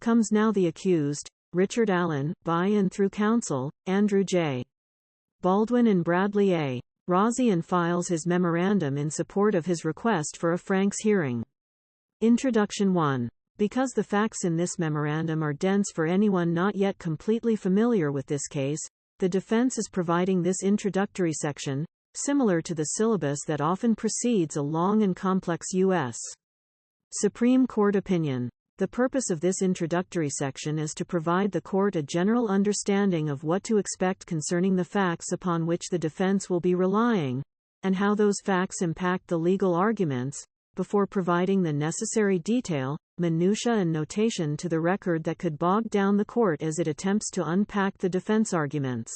becomes now the accused, Richard Allen, by and through counsel, Andrew J. Baldwin and Bradley A. Rozzi, and files his memorandum in support of his request for a Franks hearing. Introduction 1. Because the facts in this memorandum are dense for anyone not yet completely familiar with this case, the defense is providing this introductory section, similar to the syllabus that often precedes a long and complex U.S. Supreme Court opinion. The purpose of this introductory section is to provide the court a general understanding of what to expect concerning the facts upon which the defense will be relying, and how those facts impact the legal arguments, before providing the necessary detail, minutiae and notation to the record that could bog down the court as it attempts to unpack the defense arguments.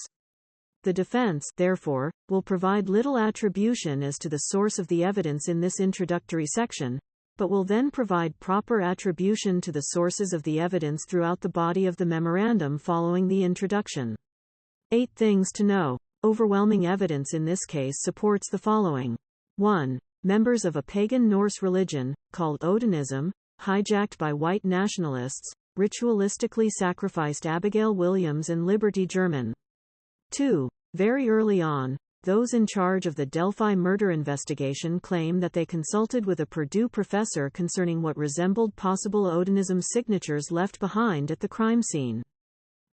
The defense, therefore, will provide little attribution as to the source of the evidence in this introductory section, but will then provide proper attribution to the sources of the evidence throughout the body of the memorandum following the introduction. 8 things to know. Overwhelming evidence in this case supports the following. 1. Members of a pagan Norse religion, called Odinism, hijacked by white nationalists, ritualistically sacrificed Abigail Williams and Liberty German. 2. Very early on, those in charge of the Delphi murder investigation claim that they consulted with a Purdue professor concerning what resembled possible Odinism signatures left behind at the crime scene.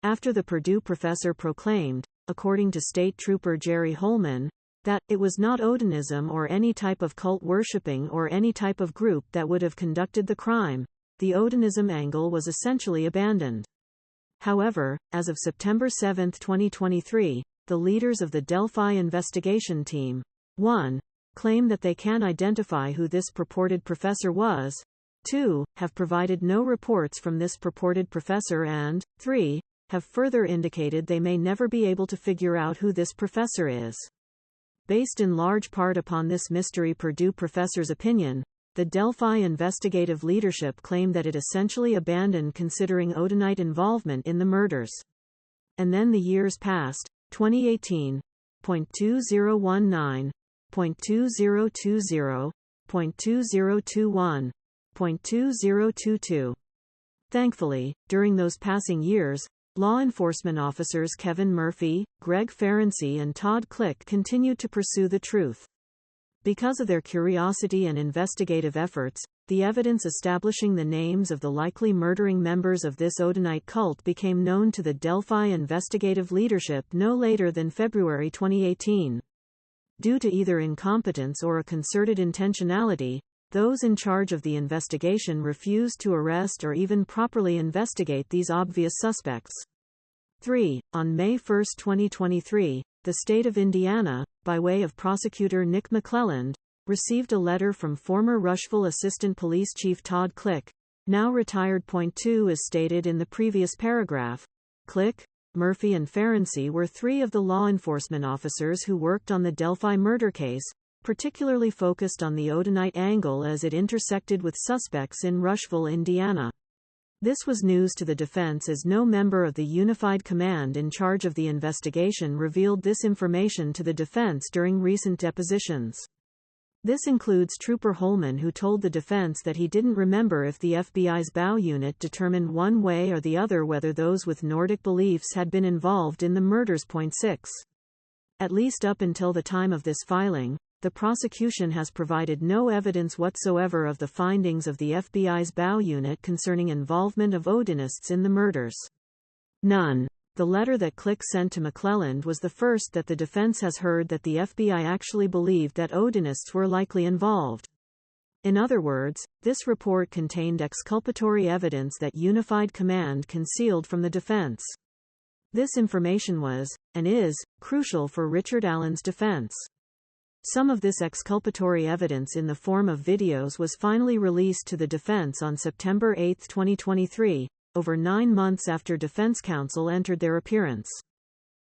After the Purdue professor proclaimed, according to State Trooper Jerry Holman, that it was not Odinism or any type of cult worshipping or any type of group that would have conducted the crime, the Odinism angle was essentially abandoned. However, as of September 7, 2023, the leaders of the Delphi investigation team, 1. claim that they can identify who this purported professor was, 2. have provided no reports from this purported professor, and 3. have further indicated they may never be able to figure out who this professor is. Based in large part upon this mystery Purdue professor's opinion, the Delphi investigative leadership claimed that it essentially abandoned considering Odinite involvement in the murders. And then the years passed. 2018. 2019. 2020. 2021. 2022. Thankfully, during those passing years, law enforcement officers Kevin Murphy, Greg Ferenczi and Todd Click continued to pursue the truth. Because of their curiosity and investigative efforts, the evidence establishing the names of the likely murdering members of this Odinite cult became known to the Delphi investigative leadership no later than February 2018. Due to either incompetence or a concerted intentionality, those in charge of the investigation refused to arrest or even properly investigate these obvious suspects. 3. On May 1, 2023, the state of Indiana, by way of prosecutor Nick McClelland, received a letter from former Rushville Assistant Police Chief Todd Click, now retired. 2 As stated in the previous paragraph, Click, Murphy and Ferenczi were 3 of the law enforcement officers who worked on the Delphi murder case, particularly focused on the Odinite angle as it intersected with suspects in Rushville, Indiana. This was news to the defense as no member of the unified command in charge of the investigation revealed this information to the defense during recent depositions. This includes Trooper Holman, who told the defense that he didn't remember if the FBI's BOW unit determined one way or the other whether those with Nordic beliefs had been involved in the murders. 6. At least up until the time of this filing, the prosecution has provided no evidence whatsoever of the findings of the FBI's BOW unit concerning involvement of Odinists in the murders. None. The letter that Click sent to McClelland was the first that the defense has heard that the FBI actually believed that Odinists were likely involved. In other words, this report contained exculpatory evidence that Unified Command concealed from the defense. This information was, and is, crucial for Richard Allen's defense. Some of this exculpatory evidence in the form of videos was finally released to the defense on September 8, 2023, over 9 months after defense counsel entered their appearance.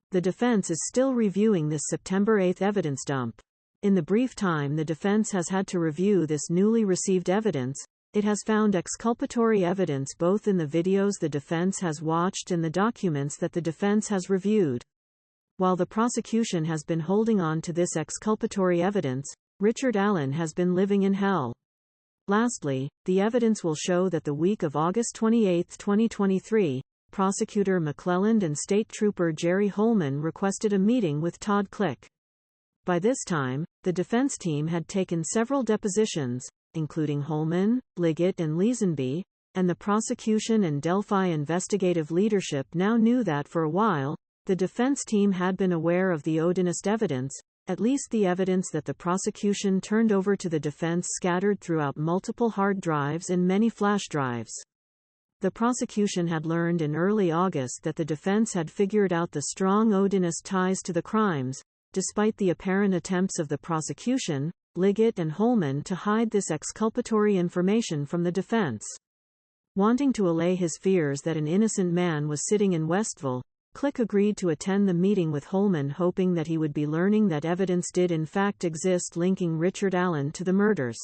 The defense is still reviewing this September 8 evidence dump. In the brief time the defense has had to review this newly received evidence, it has found exculpatory evidence both in the videos the defense has watched and the documents that the defense has reviewed. While the prosecution has been holding on to this exculpatory evidence, Richard Allen has been living in hell. Lastly, the evidence will show that the week of August 28, 2023, Prosecutor McClelland and State Trooper Jerry Holman requested a meeting with Todd Click. By this time, the defense team had taken several depositions, including Holman, Liggett and Leesenby, and the prosecution and Delphi investigative leadership now knew that for a while, the defense team had been aware of the Odinist evidence, at least the evidence that the prosecution turned over to the defense scattered throughout multiple hard drives and many flash drives. The prosecution had learned in early August that the defense had figured out the strong Odinist ties to the crimes, despite the apparent attempts of the prosecution, Liggett and Holman to hide this exculpatory information from the defense. Wanting to allay his fears that an innocent man was sitting in Westville, Click agreed to attend the meeting with Holman, hoping that he would be learning that evidence did in fact exist linking Richard Allen to the murders.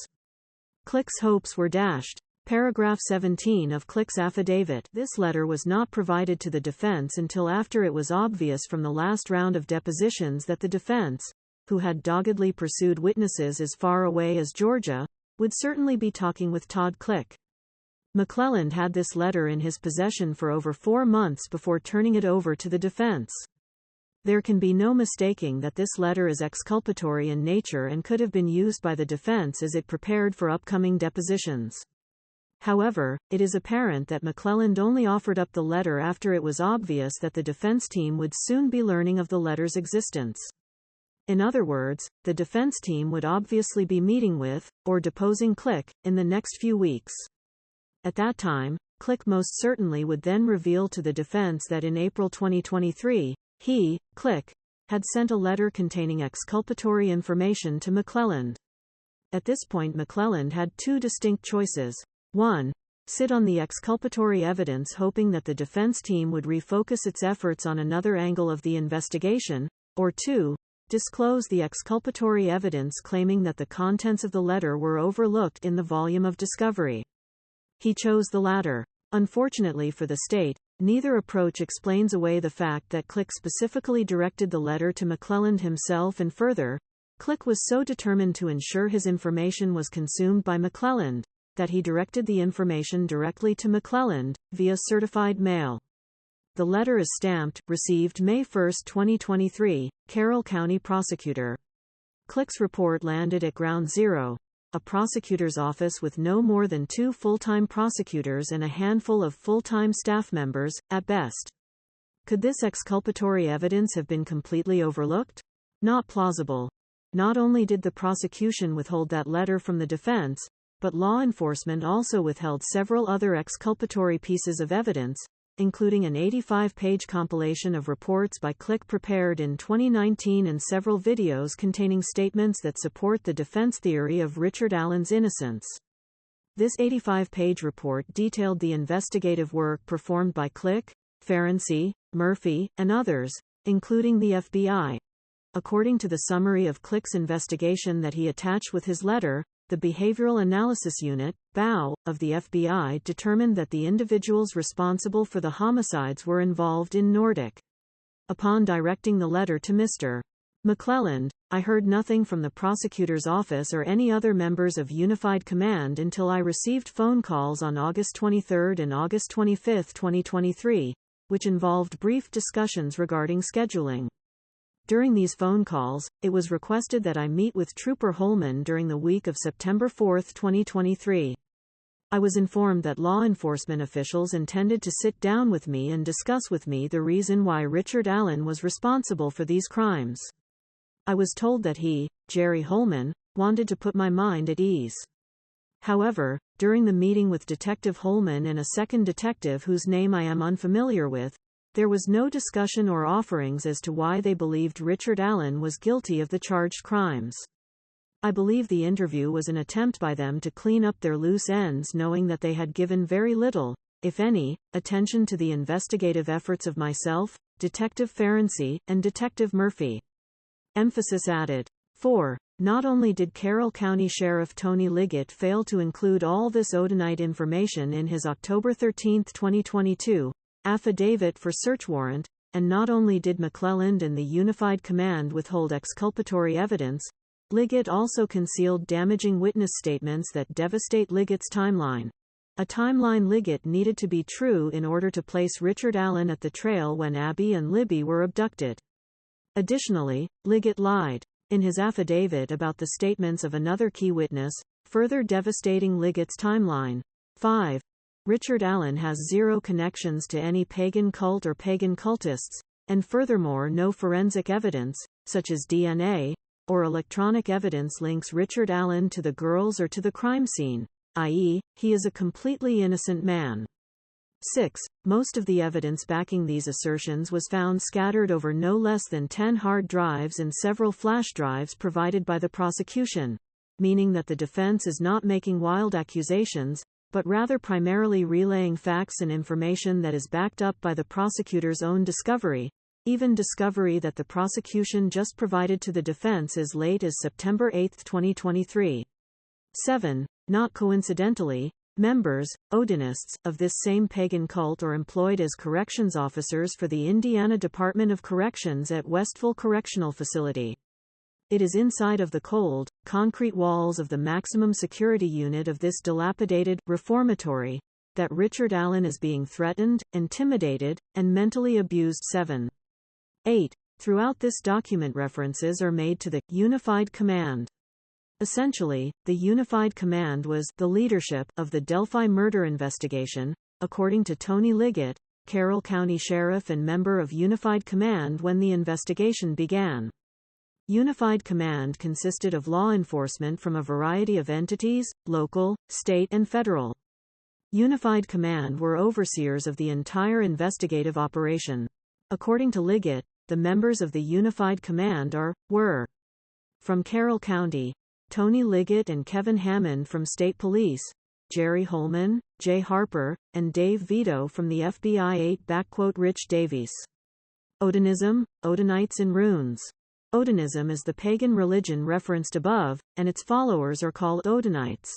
Click's hopes were dashed. Paragraph 17 of Click's affidavit. This letter was not provided to the defense until after it was obvious from the last round of depositions that the defense, who had doggedly pursued witnesses as far away as Georgia, would certainly be talking with Todd Click. McClelland had this letter in his possession for over 4 months before turning it over to the defense. There can be no mistaking that this letter is exculpatory in nature and could have been used by the defense as it prepared for upcoming depositions. However, it is apparent that McClelland only offered up the letter after it was obvious that the defense team would soon be learning of the letter's existence. In other words, the defense team would obviously be meeting with, or deposing Click, in the next few weeks. At that time, Click most certainly would then reveal to the defense that in April 2023, he, Click, had sent a letter containing exculpatory information to McClelland. At this point McClelland had two distinct choices. 1. Sit on the exculpatory evidence hoping that the defense team would refocus its efforts on another angle of the investigation, or 2. Disclose the exculpatory evidence claiming that the contents of the letter were overlooked in the volume of discovery. He chose the latter. Unfortunately for the state, neither approach explains away the fact that Click specifically directed the letter to McClelland himself, and further, Click was so determined to ensure his information was consumed by McClelland, that he directed the information directly to McClelland, via certified mail. The letter is stamped, received May 1, 2023, Carroll County Prosecutor. Click's report landed at Ground Zero, a prosecutor's office with no more than 2 full-time prosecutors and a handful of full-time staff members, at best. Could this exculpatory evidence have been completely overlooked? Not plausible. Not only did the prosecution withhold that letter from the defense, but law enforcement also withheld several other exculpatory pieces of evidence, including an 85-page compilation of reports by Click prepared in 2019 and several videos containing statements that support the defense theory of Richard Allen's innocence. This 85-page report detailed the investigative work performed by Click, Ferenczi, Murphy, and others, including the FBI. According to the summary of Click's investigation that he attached with his letter, the Behavioral Analysis Unit, BAU, of the FBI determined that the individuals responsible for the homicides were involved in Nordic. Upon directing the letter to Mr. McClelland, I heard nothing from the prosecutor's office or any other members of Unified Command until I received phone calls on August 23 and August 25, 2023, which involved brief discussions regarding scheduling. During these phone calls, it was requested that I meet with Trooper Holman during the week of September 4, 2023. I was informed that law enforcement officials intended to sit down with me and discuss with me the reason why Richard Allen was responsible for these crimes. I was told that he, Jerry Holman, wanted to put my mind at ease. However, during the meeting with Detective Holman and a second detective whose name I am unfamiliar with, there was no discussion or offerings as to why they believed Richard Allen was guilty of the charged crimes. I believe the interview was an attempt by them to clean up their loose ends, knowing that they had given very little, if any, attention to the investigative efforts of myself, Detective Ferenczi, and Detective Murphy. Emphasis added. 4. Not only did Carroll County Sheriff Tony Liggett fail to include all this Odinite information in his October 13, 2022, affidavit for search warrant, and not only did McClelland and the Unified Command withhold exculpatory evidence, Liggett also concealed damaging witness statements that devastate Liggett's timeline. A timeline Liggett needed to be true in order to place Richard Allen at the trail when Abby and Libby were abducted. Additionally, Liggett lied in his affidavit about the statements of another key witness, further devastating Liggett's timeline. 5. Richard Allen has zero connections to any pagan cult or pagan cultists, and furthermore no forensic evidence, such as DNA, or electronic evidence links Richard Allen to the girls or to the crime scene, i.e., he is a completely innocent man. 6. Most of the evidence backing these assertions was found scattered over no less than 10 hard drives and several flash drives provided by the prosecution, meaning that the defense is not making wild accusations, but rather primarily relaying facts and information that is backed up by the prosecutor's own discovery, even discovery that the prosecution just provided to the defense as late as September 8, 2023. 7. Not coincidentally, members, Odinists, of this same pagan cult are employed as corrections officers for the Indiana Department of Corrections at Westville Correctional Facility. It is inside of the cold, concrete walls of the maximum security unit of this dilapidated reformatory that Richard Allen is being threatened, intimidated, and mentally abused. 7. 8. Throughout this document references are made to the Unified Command. Essentially, the Unified Command was the leadership of the Delphi murder investigation, according to Tony Liggett, Carroll County Sheriff and member of Unified Command when the investigation began. Unified Command consisted of law enforcement from a variety of entities, local, state and federal. Unified Command were overseers of the entire investigative operation. According to Liggett, the members of the Unified Command were from Carroll County, Tony Liggett and Kevin Hammond from State Police, Jerry Holman, Jay Harper, and Dave Vito from the FBI. 8. Rich Davies. Odinism, Odinites in runes. Odinism is the pagan religion referenced above, and its followers are called Odinites.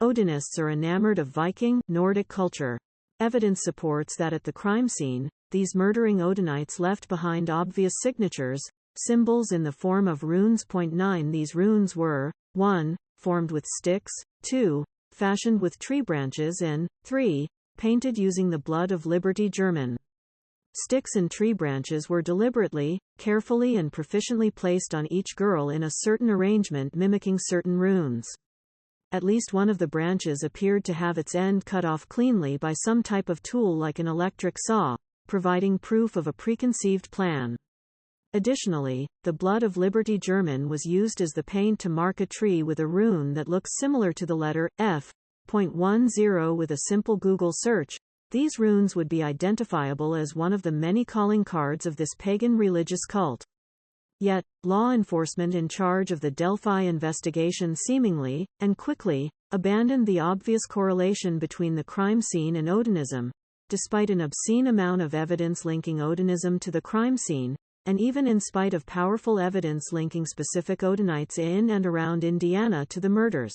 Odinists are enamored of Viking, Nordic culture. Evidence supports that at the crime scene, these murdering Odinites left behind obvious signatures, symbols in the form of runes. 9. These runes were 1. Formed with sticks, 2. Fashioned with tree branches, and 3. Painted using the blood of Liberty German. Sticks and tree branches were deliberately, carefully and proficiently placed on each girl in a certain arrangement mimicking certain runes. At least one of the branches appeared to have its end cut off cleanly by some type of tool like an electric saw, providing proof of a preconceived plan. Additionally, the blood of Liberty German was used as the paint to mark a tree with a rune that looks similar to the letter F. 10. With a simple Google search, these runes would be identifiable as one of the many calling cards of this pagan religious cult. Yet, law enforcement in charge of the Delphi investigation seemingly, and quickly, abandoned the obvious correlation between the crime scene and Odinism, despite an obscene amount of evidence linking Odinism to the crime scene, and even in spite of powerful evidence linking specific Odinites in and around Indiana to the murders.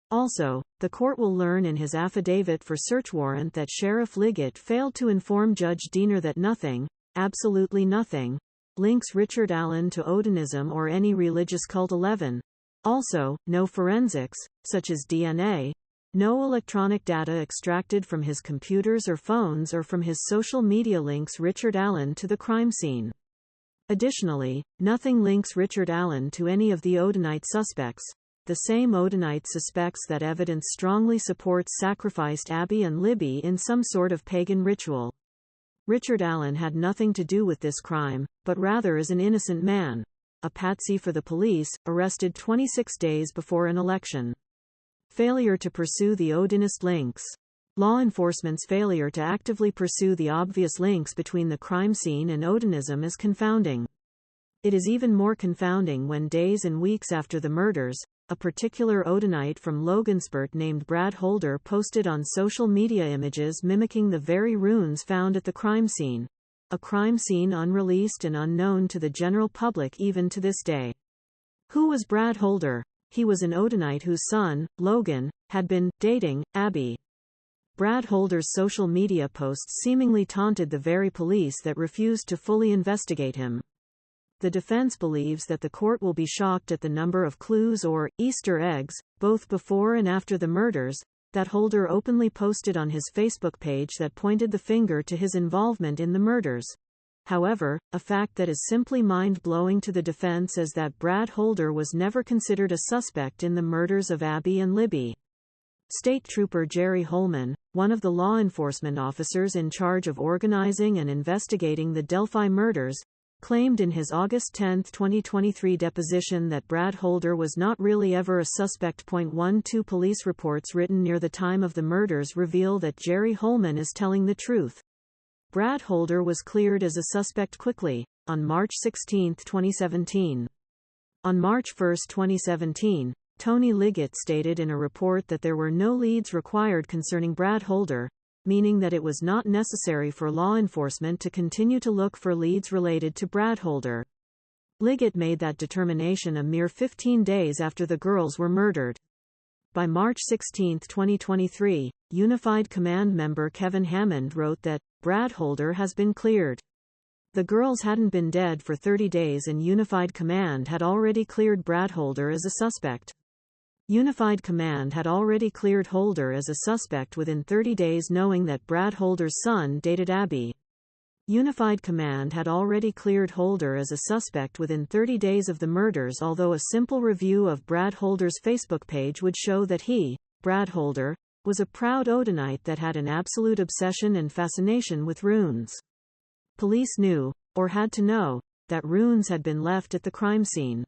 Also, the court will learn in his affidavit for search warrant that Sheriff Liggett failed to inform Judge Diener that nothing, absolutely nothing, links Richard Allen to Odinism or any religious cult. 11. Also, no forensics, such as DNA, no electronic data extracted from his computers or phones or from his social media links Richard Allen to the crime scene. Additionally, nothing links Richard Allen to any of the Odinite suspects, the same Odinite suspects that evidence strongly supports sacrificed Abby and Libby in some sort of pagan ritual. Richard Allen had nothing to do with this crime, but rather is an innocent man, a patsy for the police, arrested 26 days before an election. Failure to pursue the Odinist links. Law enforcement's failure to actively pursue the obvious links between the crime scene and Odinism is confounding. It is even more confounding when days and weeks after the murders, a particular Odinite from Logansport named Brad Holder posted on social media images mimicking the very runes found at the crime scene, a crime scene unreleased and unknown to the general public even to this day. Who was Brad Holder? He was an Odinite whose son, Logan, had been dating Abby. Brad Holder's social media posts seemingly taunted the very police that refused to fully investigate him. The defense believes that the court will be shocked at the number of clues or Easter eggs, both before and after the murders, that Holder openly posted on his Facebook page that pointed the finger to his involvement in the murders. However, a fact that is simply mind-blowing to the defense is that Brad Holder was never considered a suspect in the murders of Abby and Libby. State Trooper Jerry Holman, one of the law enforcement officers in charge of organizing and investigating the Delphi murders, claimed in his August 10, 2023 deposition that Brad Holder was not really ever a suspect. 12 Police reports written near the time of the murders reveal that Jerry Holman is telling the truth. Brad Holder was cleared as a suspect quickly, on March 16, 2017. On March 1, 2017, Tony Liggett stated in a report that there were no leads required concerning Brad Holder, meaning that it was not necessary for law enforcement to continue to look for leads related to Brad Holder. Liggett made that determination a mere 15 days after the girls were murdered. By March 16, 2023, Unified Command member Kevin Hammond wrote that Brad Holder has been cleared. The girls hadn't been dead for 30 days and Unified Command had already cleared Brad Holder as a suspect. Unified Command had already cleared Holder as a suspect within 30 days, knowing that Brad Holder's son dated Abby. Unified Command had already cleared Holder as a suspect within 30 days of the murders, although a simple review of Brad Holder's Facebook page would show that he, Brad Holder, was a proud Odinite that had an absolute obsession and fascination with runes. Police knew, or had to know, that runes had been left at the crime scene.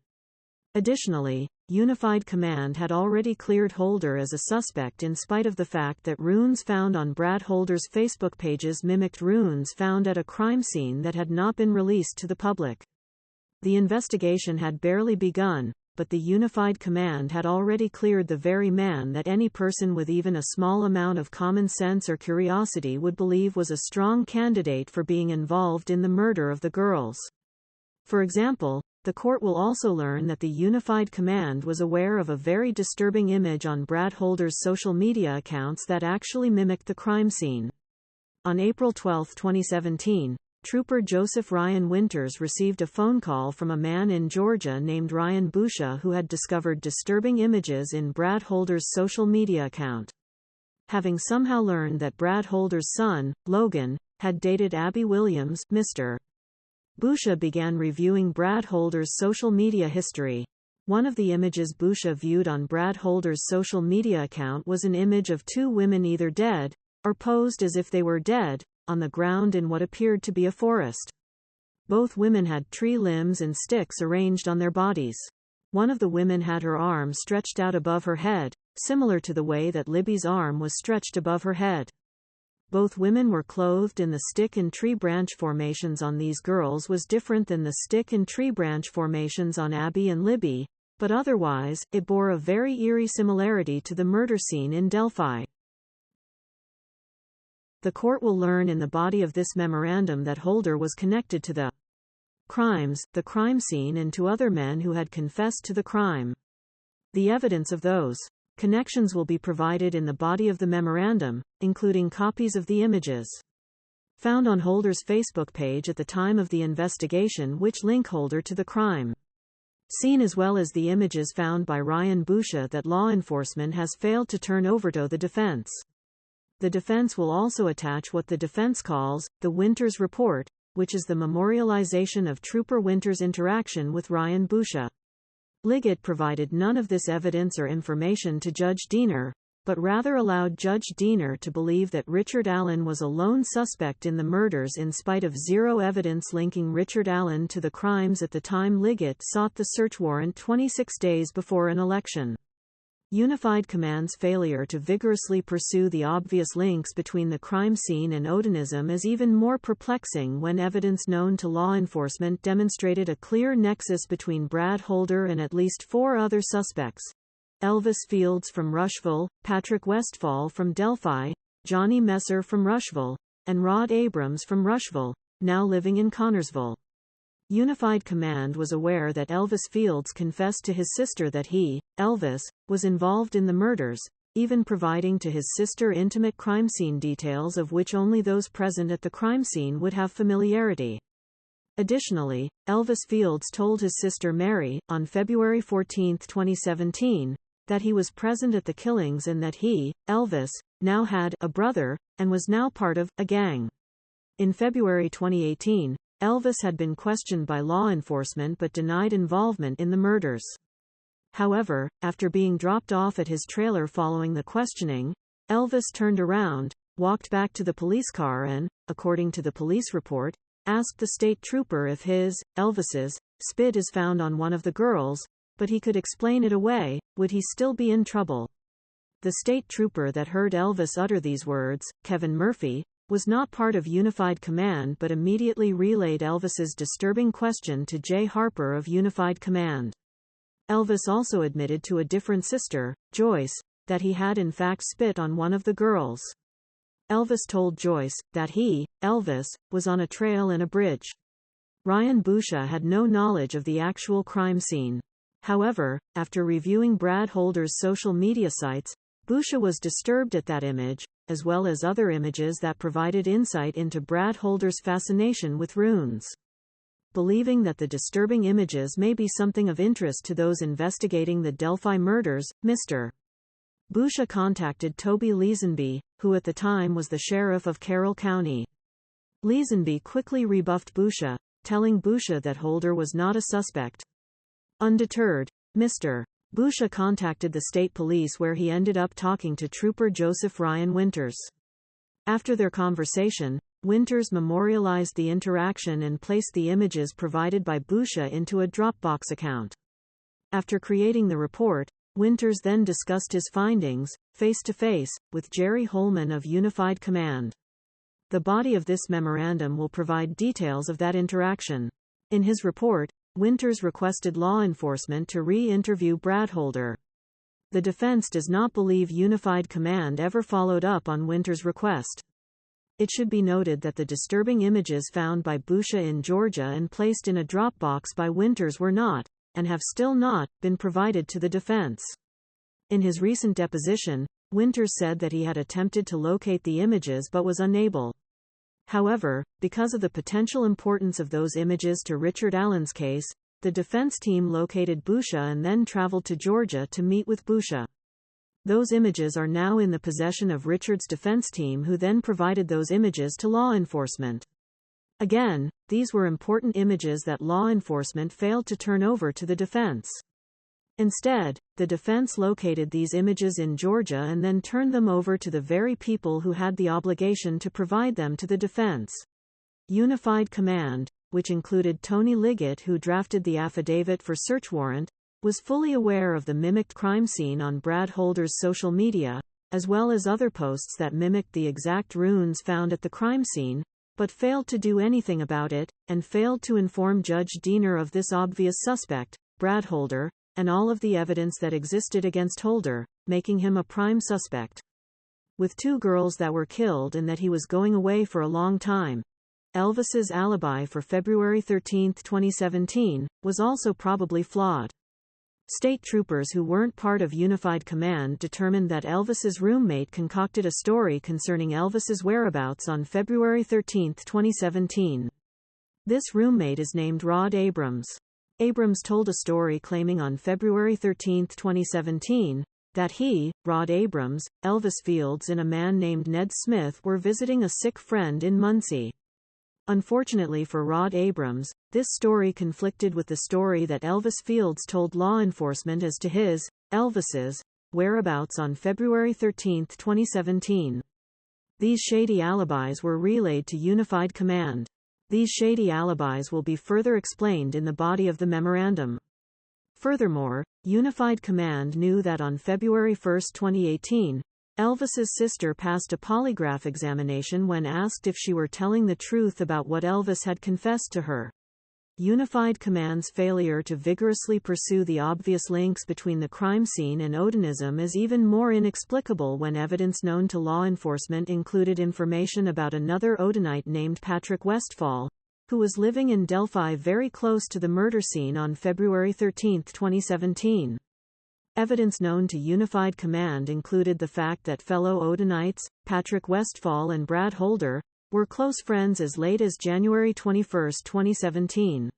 Additionally, Unified Command had already cleared Holder as a suspect in spite of the fact that runes found on Brad Holder's Facebook pages mimicked runes found at a crime scene that had not been released to the public. The investigation had barely begun, but the Unified Command had already cleared the very man that any person with even a small amount of common sense or curiosity would believe was a strong candidate for being involved in the murder of the girls. For example, the court will also learn that the Unified Command was aware of a very disturbing image on Brad Holder's social media accounts that actually mimicked the crime scene. On April 12, 2017, Trooper Joseph Ryan Winters received a phone call from a man in Georgia named Ryan Broussard who had discovered disturbing images in Brad Holder's social media account. Having somehow learned that Brad Holder's son, Logan, had dated Abby Williams, Mr. Broussard began reviewing Brad Holder's social media history. One of the images Broussard viewed on Brad Holder's social media account was an image of two women either dead, or posed as if they were dead, on the ground in what appeared to be a forest. Both women had tree limbs and sticks arranged on their bodies. One of the women had her arm stretched out above her head, similar to the way that Libby's arm was stretched above her head. Both women were clothed in the stick and tree branch formations on these girls was different than the stick and tree branch formations on Abby and Libby, but otherwise, it bore a very eerie similarity to the murder scene in Delphi. The court will learn in the body of this memorandum that Holder was connected to the crimes, the crime scene, and to other men who had confessed to the crime. The evidence of those connections will be provided in the body of the memorandum, including copies of the images found on Holder's Facebook page at the time of the investigation which link Holder to the crime scene, as well as the images found by Ryan Broussard that law enforcement has failed to turn over to the defense. The defense will also attach what the defense calls the Winters Report, which is the memorialization of Trooper Winters' interaction with Ryan Broussard. Liggett provided none of this evidence or information to Judge Diener, but rather allowed Judge Diener to believe that Richard Allen was a lone suspect in the murders in spite of zero evidence linking Richard Allen to the crimes at the time Liggett sought the search warrant 26 days before an election. Unified Command's failure to vigorously pursue the obvious links between the crime scene and Odinism is even more perplexing when evidence known to law enforcement demonstrated a clear nexus between Brad Holder and at least 4 other suspects: Elvis Fields from Rushville, Patrick Westville from Delphi, Johnny Messer from Rushville, and Rod Abrams from Rushville, now living in Connorsville. Unified Command was aware that Elvis Fields confessed to his sister that he, Elvis, was involved in the murders, even providing to his sister intimate crime scene details of which only those present at the crime scene would have familiarity. Additionally, Elvis Fields told his sister Mary, on February 14, 2017, that he was present at the killings and that he, Elvis, now had a brother, and was now part of a gang. In February 2018, Elvis had been questioned by law enforcement but denied involvement in the murders. However, after being dropped off at his trailer following the questioning, Elvis turned around, walked back to the police car and, according to the police report, asked the state trooper if his, Elvis's, spit is found on one of the girls, but he could explain it away, would he still be in trouble? The state trooper that heard Elvis utter these words, Kevin Murphy, was not part of Unified Command but immediately relayed Elvis's disturbing question to Jay Harper of Unified Command. Elvis also admitted to a different sister, Joyce, that he had in fact spit on one of the girls. Elvis told Joyce that he, Elvis, was on a trail and a bridge. Ryan Boucher had no knowledge of the actual crime scene. However, after reviewing Brad Holder's social media sites, Boucher was disturbed at that image, as well as other images that provided insight into Brad Holder's fascination with runes. Believing that the disturbing images may be something of interest to those investigating the Delphi murders, Mr. Boucher contacted Toby Leesenby, who at the time was the sheriff of Carroll County. Leesenby quickly rebuffed Boucher, telling Boucher that Holder was not a suspect. Undeterred, Mr. Boucher contacted the state police where he ended up talking to Trooper Joseph Ryan Winters. After their conversation, Winters memorialized the interaction and placed the images provided by Boucher into a Dropbox account. After creating the report, Winters then discussed his findings, face-to-face, with Jerry Holman of Unified Command. The body of this memorandum will provide details of that interaction. In his report, Winters requested law enforcement to re-interview Brad Holder. The defense does not believe Unified Command ever followed up on Winters' request. It should be noted that the disturbing images found by Boucher in Georgia and placed in a Dropbox by Winters were not, and have still not, been provided to the defense. In his recent deposition, Winters said that he had attempted to locate the images but was unable. However, because of the potential importance of those images to Richard Allen's case, the defense team located Boucher and then traveled to Georgia to meet with Boucher. Those images are now in the possession of Richard's defense team, who then provided those images to law enforcement. Again, these were important images that law enforcement failed to turn over to the defense. Instead, the defense located these images in Georgia and then turned them over to the very people who had the obligation to provide them to the defense. Unified Command, which included Tony Liggett, who drafted the affidavit for search warrant, was fully aware of the mimicked crime scene on Brad Holder's social media, as well as other posts that mimicked the exact runes found at the crime scene, but failed to do anything about it, and failed to inform Judge Diener of this obvious suspect, Brad Holder, and all of the evidence that existed against Holder, making him a prime suspect. With 2 girls that were killed and that he was going away for a long time, Elvis's alibi for February 13, 2017, was also probably flawed. State troopers who weren't part of Unified Command determined that Elvis's roommate concocted a story concerning Elvis's whereabouts on February 13, 2017. This roommate is named Rod Abrams. Abrams told a story claiming on February 13, 2017, that he, Rod Abrams, Elvis Fields and a man named Ned Smith were visiting a sick friend in Muncie. Unfortunately for Rod Abrams, this story conflicted with the story that Elvis Fields told law enforcement as to his, Elvis's, whereabouts on February 13, 2017. These shady alibis were relayed to Unified Command. These shady alibis will be further explained in the body of the memorandum. Furthermore, Unified Command knew that on February 1, 2018, Elvis's sister passed a polygraph examination when asked if she were telling the truth about what Elvis had confessed to her. Unified Command's failure to vigorously pursue the obvious links between the crime scene and Odinism is even more inexplicable when evidence known to law enforcement included information about another Odinite named Patrick Westville, who was living in Delphi very close to the murder scene on February 13, 2017. Evidence known to Unified Command included the fact that fellow Odinites, Patrick Westville and Brad Holder, were close friends as late as January 21, 2017.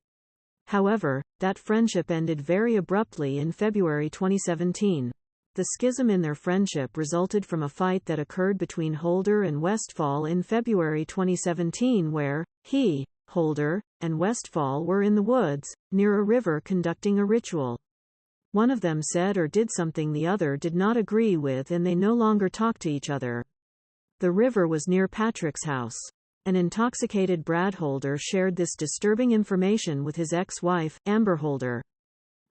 However, that friendship ended very abruptly in February 2017. The schism in their friendship resulted from a fight that occurred between Holder and Westville in February 2017 where he, Holder, and Westville were in the woods, near a river conducting a ritual. One of them said or did something the other did not agree with and they no longer talked to each other. The river was near Patrick's house. An intoxicated Brad Holder shared this disturbing information with his ex-wife, Amber Holder.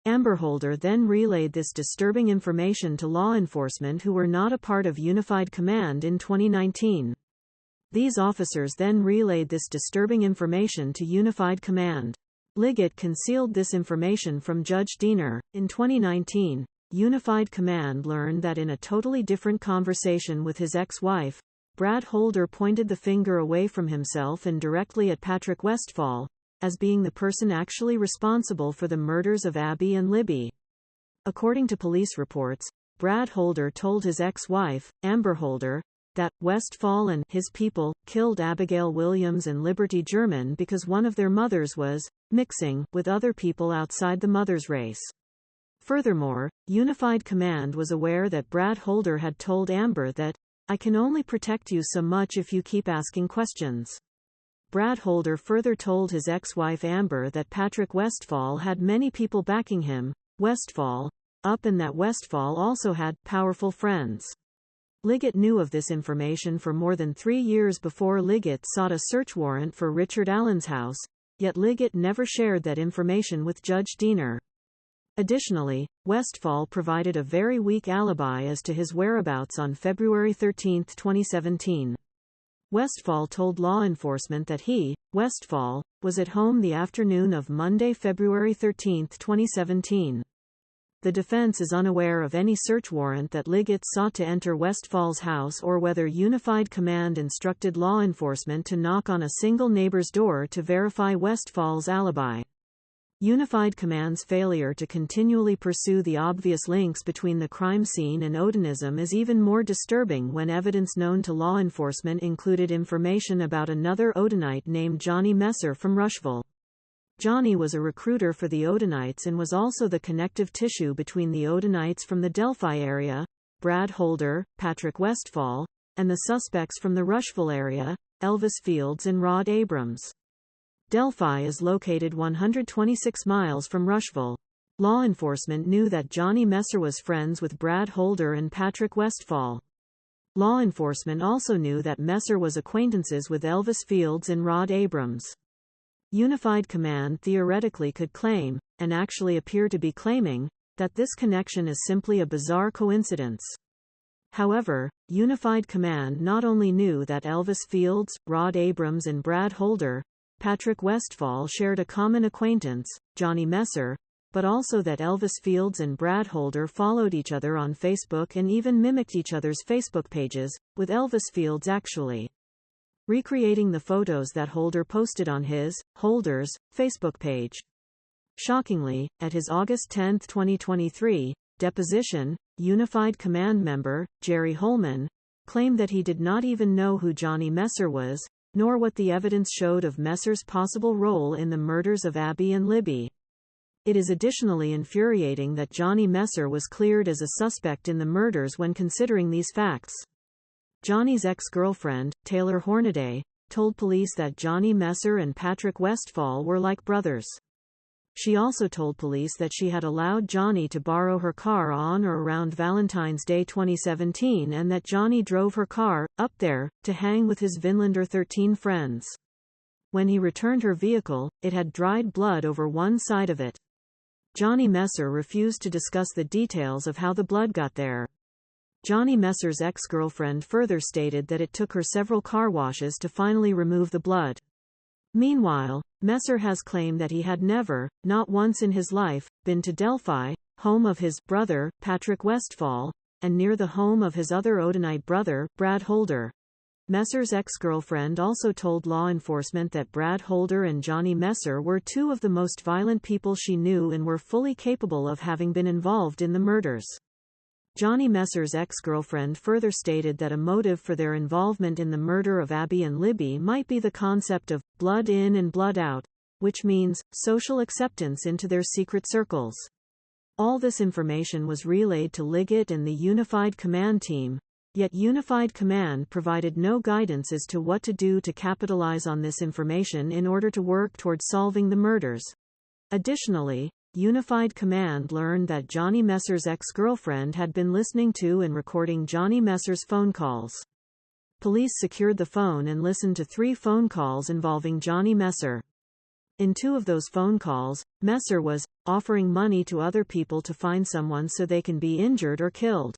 Amber Holder then relayed this disturbing information to law enforcement who were not a part of Unified Command in 2019. These officers then relayed this disturbing information to Unified Command. Liggett concealed this information from Judge Diener. In 2019, Unified Command learned that in a totally different conversation with his ex-wife, Brad Holder pointed the finger away from himself and directly at Patrick Westville, as being the person actually responsible for the murders of Abby and Libby. According to police reports, Brad Holder told his ex-wife, Amber Holder, that Westville and his people killed Abigail Williams and Liberty German because one of their mothers was mixing with other people outside the mother's race. Furthermore, Unified Command was aware that Brad Holder had told Amber that, "I can only protect you so much if you keep asking questions." Brad Holder further told his ex-wife Amber that Patrick Westville had many people backing him, Westville, up and that Westville also had powerful friends. Liggett knew of this information for more than 3 years before Liggett sought a search warrant for Richard Allen's house, yet Liggett never shared that information with Judge Diener. Additionally, Westville provided a very weak alibi as to his whereabouts on February 13, 2017. Westville told law enforcement that he, Westville, was at home the afternoon of Monday, February 13, 2017. The defense is unaware of any search warrant that Liggett sought to enter Westville's house or whether Unified Command instructed law enforcement to knock on a single neighbor's door to verify Westville's alibi. Unified Command's failure to continually pursue the obvious links between the crime scene and Odinism is even more disturbing when evidence known to law enforcement included information about another Odinite named Johnny Messer from Rushville. Johnny was a recruiter for the Odinites and was also the connective tissue between the Odinites from the Delphi area, Brad Holder, Patrick Westville, and the suspects from the Rushville area, Elvis Fields and Rod Abrams. Delphi is located 126 miles from Rushville. Law enforcement knew that Johnny Messer was friends with Brad Holder and Patrick Westville. Law enforcement also knew that Messer was acquaintances with Elvis Fields and Rod Abrams. Unified Command theoretically could claim, and actually appear to be claiming, that this connection is simply a bizarre coincidence. However, Unified Command not only knew that Elvis Fields, Rod Abrams and Brad Holder, Patrick Westville shared a common acquaintance, Johnny Messer, but also that Elvis Fields and Brad Holder followed each other on Facebook and even mimicked each other's Facebook pages, with Elvis Fields actually recreating the photos that Holder posted on his, Holder's, Facebook page. Shockingly, at his August 10, 2023, deposition, Unified Command member, Jerry Holman, claimed that he did not even know who Johnny Messer was, nor what the evidence showed of Messer's possible role in the murders of Abby and Libby. It is additionally infuriating that Johnny Messer was cleared as a suspect in the murders when considering these facts. Johnny's ex-girlfriend, Taylor Hornaday, told police that Johnny Messer and Patrick Westville were like brothers. She also told police that she had allowed Johnny to borrow her car on or around Valentine's Day 2017 and that Johnny drove her car, up there, to hang with his Vinlander 13 friends. When he returned her vehicle, it had dried blood over one side of it. Johnny Messer refused to discuss the details of how the blood got there. Johnny Messer's ex-girlfriend further stated that it took her several car washes to finally remove the blood. Meanwhile, Messer has claimed that he had never, not once in his life, been to Delphi, home of his brother, Patrick Westville, and near the home of his other Odinite brother, Brad Holder. Messer's ex-girlfriend also told law enforcement that Brad Holder and Johnny Messer were two of the most violent people she knew and were fully capable of having been involved in the murders. Johnny Messer's ex-girlfriend further stated that a motive for their involvement in the murder of Abby and Libby might be the concept of blood in and blood out, which means social acceptance into their secret circles. All this information was relayed to Liggett and the Unified Command team, yet Unified Command provided no guidance as to what to do to capitalize on this information in order to work towards solving the murders. Additionally, Unified Command learned that Johnny Messer's ex-girlfriend had been listening to and recording Johnny Messer's phone calls. Police secured the phone and listened to 3 phone calls involving Johnny Messer. In 2 of those phone calls, Messer was offering money to other people to find someone so they can be injured or killed.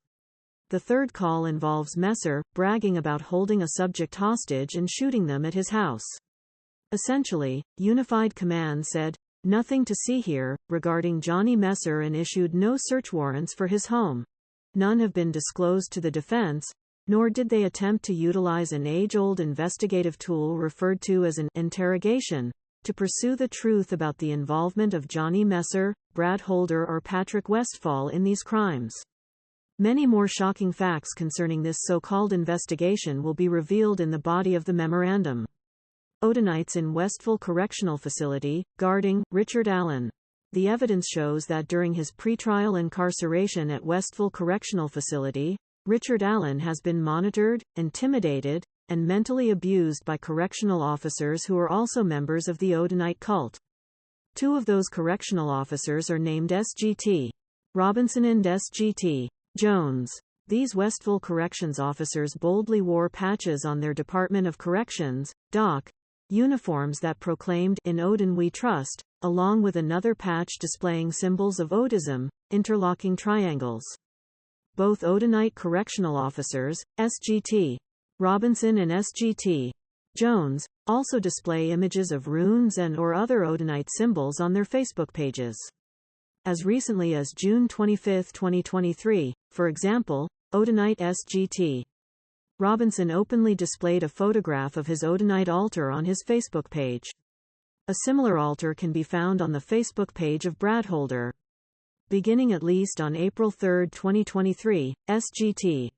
The 3rd call involves Messer bragging about holding a subject hostage and shooting them at his house. Essentially, Unified Command said, "Nothing to see here," regarding Johnny Messer and issued no search warrants for his home. None have been disclosed to the defense, nor did they attempt to utilize an age-old investigative tool referred to as an interrogation, to pursue the truth about the involvement of Johnny Messer, Brad Holder or Patrick Westville in these crimes. Many more shocking facts concerning this so-called investigation will be revealed in the body of the memorandum. Odinites in Westville Correctional Facility, guarding Richard Allen. The evidence shows that during his pretrial incarceration at Westville Correctional Facility, Richard Allen has been monitored, intimidated, and mentally abused by correctional officers who are also members of the Odinite cult. 2 of those correctional officers are named SGT Robinson and SGT Jones. These Westville Corrections officers boldly wore patches on their Department of Corrections, DOC, uniforms that proclaimed "In Odin We Trust," along with another patch displaying symbols of Odinism, interlocking triangles. Both Odinite correctional officers, SGT Robinson and SGT Jones, also display images of runes and or other Odinite symbols on their Facebook pages. As recently as June 25, 2023, for example, Odinite SGT Robinson openly displayed a photograph of his Odinite altar on his Facebook page. A similar altar can be found on the Facebook page of Brad Holder. Beginning at least on April 3, 2023, SGT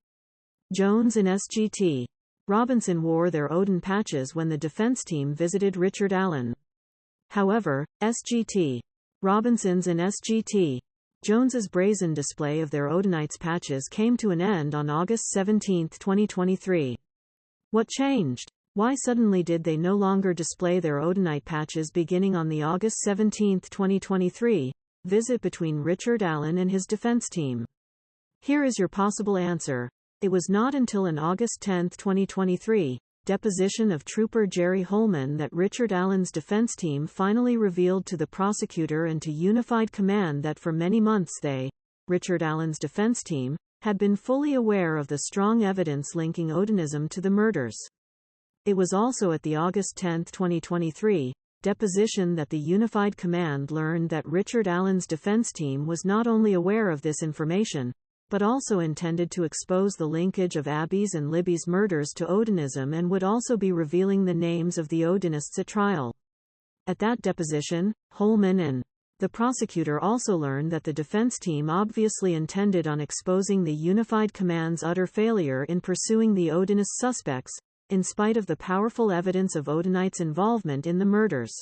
Jones and SGT Robinson wore their Odin patches when the defense team visited Richard Allen. However, SGT Robinson's and SGT Jones's brazen display of their Odinites patches came to an end on August 17, 2023. What changed? Why suddenly did they no longer display their Odinite patches beginning on the August 17, 2023, visit between Richard Allen and his defense team? Here is your possible answer. It was not until an August 10, 2023, deposition of Trooper Jerry Holman that Richard Allen's defense team finally revealed to the prosecutor and to Unified Command that for many months they, Richard Allen's defense team, had been fully aware of the strong evidence linking Odinism to the murders. It was also at the August 10, 2023, deposition that the Unified Command learned that Richard Allen's defense team was not only aware of this information, but also intended to expose the linkage of Abby's and Libby's murders to Odinism and would also be revealing the names of the Odinists at trial. At that deposition, Holman and the prosecutor also learned that the defense team obviously intended on exposing the Unified Command's utter failure in pursuing the Odinist suspects, in spite of the powerful evidence of Odinites' involvement in the murders.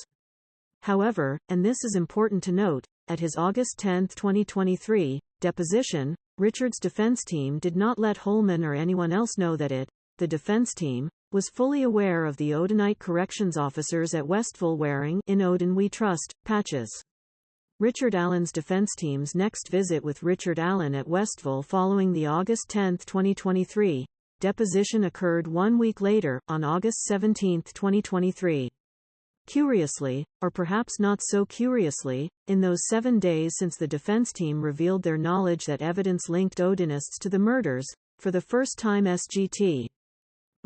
However, and this is important to note, at his August 10, 2023, deposition, Richard's defense team did not let Holman or anyone else know that it, the defense team, was fully aware of the Odinite corrections officers at Westville wearing "In Odin We Trust" patches. Richard Allen's defense team's next visit with Richard Allen at Westville following the August 10, 2023, deposition occurred 1 week later, on August 17, 2023. Curiously, or perhaps not so curiously, in those 7 days since the defense team revealed their knowledge that evidence linked Odinists to the murders, for the first time SGT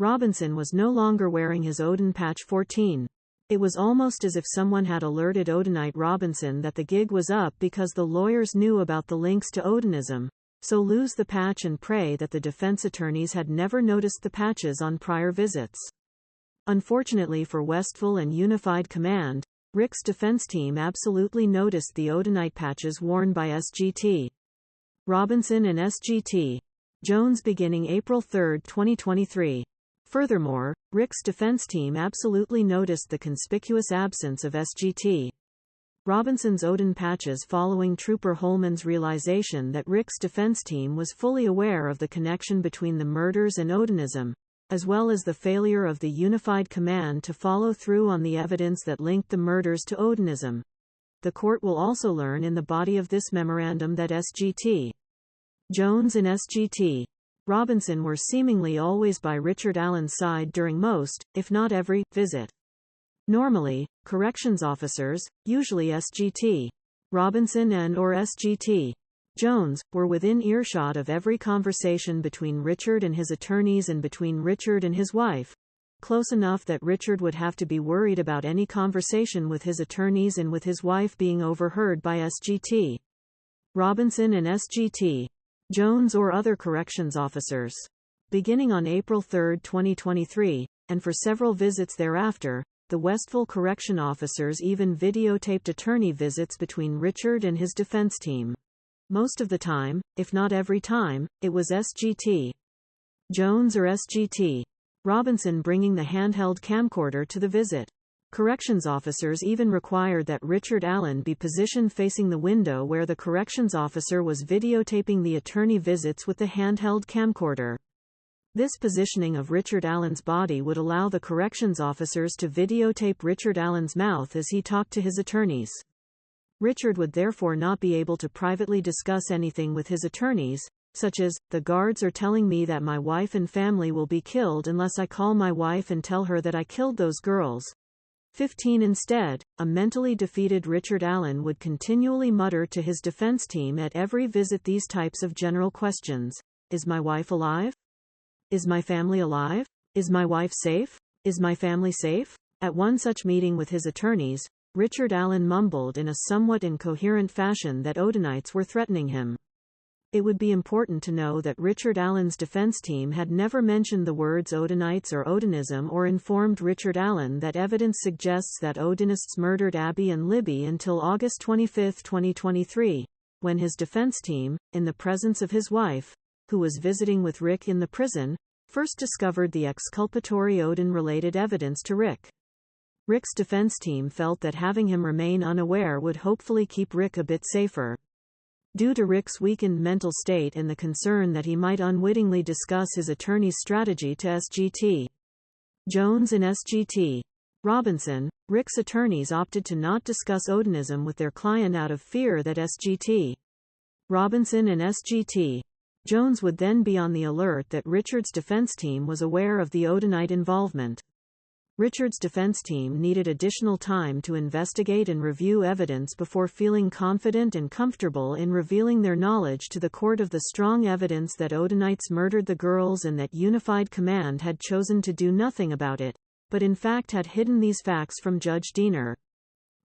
Robinson was no longer wearing his Odin patch 14. It was almost as if someone had alerted Odinite Robinson that the gig was up because the lawyers knew about the links to Odinism, so lose the patch and pray that the defense attorneys had never noticed the patches on prior visits. Unfortunately for Westville and Unified Command, Rick's defense team absolutely noticed the Odinite patches worn by SGT Robinson and SGT. Jones beginning April 3, 2023. Furthermore, Rick's defense team absolutely noticed the conspicuous absence of SGT. Robinson's Odin patches following Trooper Holman's realization that Rick's defense team was fully aware of the connection between the murders and Odinism, as well as the failure of the Unified Command to follow through on the evidence that linked the murders to Odinism. The court will also learn in the body of this memorandum that SGT. Jones and SGT. Robinson were seemingly always by Richard Allen's side during most, if not every, visit. Normally, corrections officers, usually SGT. Robinson and/or SGT. Jones, were within earshot of every conversation between Richard and his attorneys and between Richard and his wife, close enough that Richard would have to be worried about any conversation with his attorneys and with his wife being overheard by SGT. Robinson and SGT. Jones or other corrections officers. Beginning on April 3, 2023, and for several visits thereafter, the Westville correction officers even videotaped attorney visits between Richard and his defense team. Most of the time, if not every time, it was SGT. Jones or SGT. Robinson bringing the handheld camcorder to the visit. Corrections officers even required that Richard Allen be positioned facing the window where the corrections officer was videotaping the attorney visits with the handheld camcorder. This positioning of Richard Allen's body would allow the corrections officers to videotape Richard Allen's mouth as he talked to his attorneys. Richard would therefore not be able to privately discuss anything with his attorneys, such as, "The guards are telling me that my wife and family will be killed unless I call my wife and tell her that I killed those girls." 15 Instead, a mentally defeated Richard Allen would continually mutter to his defense team at every visit these types of general questions. Is my wife alive? Is my family alive? Is my wife safe? Is my family safe? At one such meeting with his attorneys, Richard Allen mumbled in a somewhat incoherent fashion that Odinites were threatening him. It would be important to know that Richard Allen's defense team had never mentioned the words Odinites or Odinism or informed Richard Allen that evidence suggests that Odinists murdered Abby and Libby until August 25, 2023, when his defense team, in the presence of his wife, who was visiting with Rick in the prison, first discovered the exculpatory Odin-related evidence to Rick. Rick's defense team felt that having him remain unaware would hopefully keep Rick a bit safer. Due to Rick's weakened mental state and the concern that he might unwittingly discuss his attorney's strategy to SGT. Jones and SGT. Robinson, Rick's attorneys opted to not discuss Odinism with their client out of fear that SGT. Robinson and SGT. Jones would then be on the alert that Richard's defense team was aware of the Odinite involvement. Richard's defense team needed additional time to investigate and review evidence before feeling confident and comfortable in revealing their knowledge to the court of the strong evidence that Odinites murdered the girls and that Unified Command had chosen to do nothing about it, but in fact had hidden these facts from Judge Diener.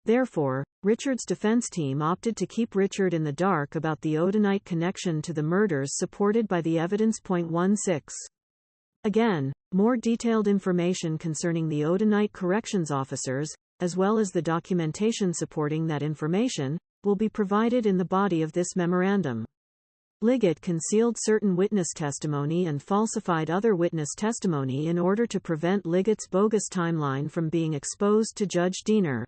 Therefore, Richard's defense team opted to keep Richard in the dark about the Odinite connection to the murders supported by the evidence. 16. Again, more detailed information concerning the Odinite corrections officers, as well as the documentation supporting that information, will be provided in the body of this memorandum. Liggett concealed certain witness testimony and falsified other witness testimony in order to prevent Liggett's bogus timeline from being exposed to Judge Diener.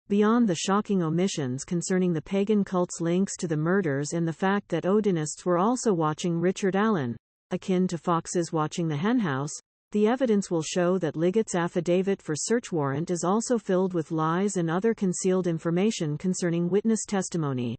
Beyond the shocking omissions concerning the pagan cult's links to the murders and the fact that Odinists were also watching Richard Allen, akin to foxes watching the henhouse, the evidence will show that Liggett's affidavit for search warrant is also filled with lies and other concealed information concerning witness testimony.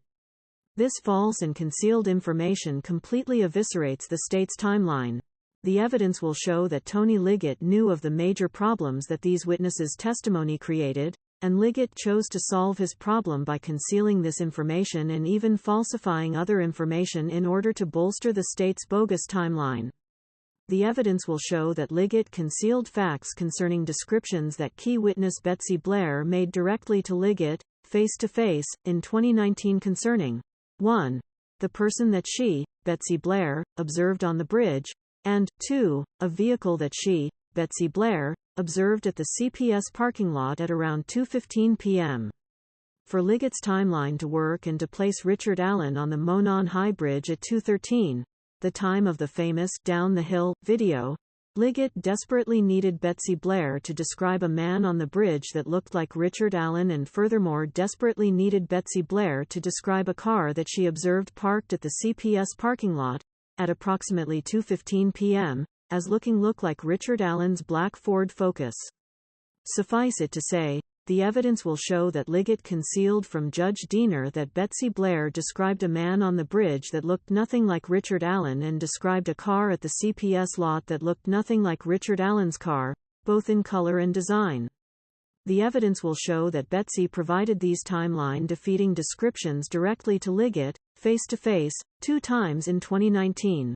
This false and concealed information completely eviscerates the state's timeline. The evidence will show that Tony Liggett knew of the major problems that these witnesses' testimony created, and Liggett chose to solve his problem by concealing this information and even falsifying other information in order to bolster the state's bogus timeline. The evidence will show that Liggett concealed facts concerning descriptions that key witness Betsy Blair made directly to Liggett, face-to-face, in 2019 concerning 1. The person that she, Betsy Blair, observed on the bridge, and 2. A vehicle that she, Betsy Blair, observed at the CPS parking lot at around 2:15 p.m. for Liggett's timeline to work and to place Richard Allen on the Monon High Bridge at 2:13, the time of the famous Down the Hill video, Liggett desperately needed Betsy Blair to describe a man on the bridge that looked like Richard Allen, and furthermore desperately needed Betsy Blair to describe a car that she observed parked at the CPS parking lot at approximately 2:15 p.m. as look like Richard Allen's black Ford Focus. Suffice it to say, the evidence will show that Liggett concealed from Judge Diener that Betsy Blair described a man on the bridge that looked nothing like Richard Allen and described a car at the CPS lot that looked nothing like Richard Allen's car, both in color and design. The evidence will show that Betsy provided these timeline-defeating descriptions directly to Liggett, face-to-face, 2 times in 2019.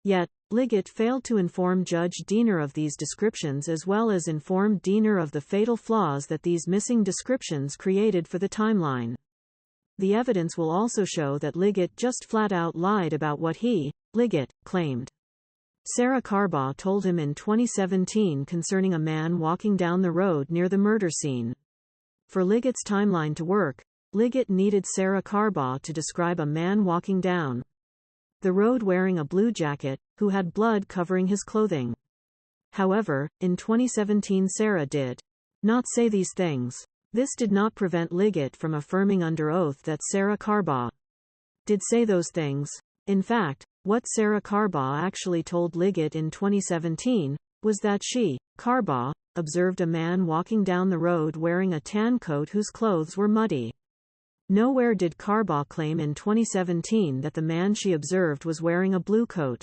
Yet, Liggett failed to inform Judge Diener of these descriptions, as well as inform Diener of the fatal flaws that these missing descriptions created for the timeline. The evidence will also show that Liggett just flat-out lied about what he, Liggett, claimed Sarah Carbaugh told him in 2017 concerning a man walking down the road near the murder scene. For Liggett's timeline to work, Liggett needed Sarah Carbaugh to describe a man walking down the road wearing a blue jacket, who had blood covering his clothing. However, in 2017 Sarah did not say these things. This did not prevent Liggett from affirming under oath that Sarah Carbaugh did say those things. In fact, what Sarah Carbaugh actually told Liggett in 2017 was that she, Carbaugh, observed a man walking down the road wearing a tan coat whose clothes were muddy. Nowhere did Carbaugh claim in 2017 that the man she observed was wearing a blue coat.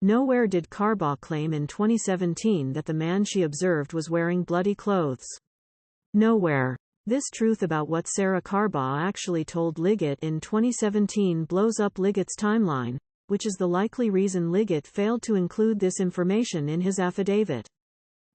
Nowhere did Carbaugh claim in 2017 that the man she observed was wearing bloody clothes. Nowhere. This truth about what Sarah Carbaugh actually told Liggett in 2017 blows up Liggett's timeline, which is the likely reason Liggett failed to include this information in his affidavit.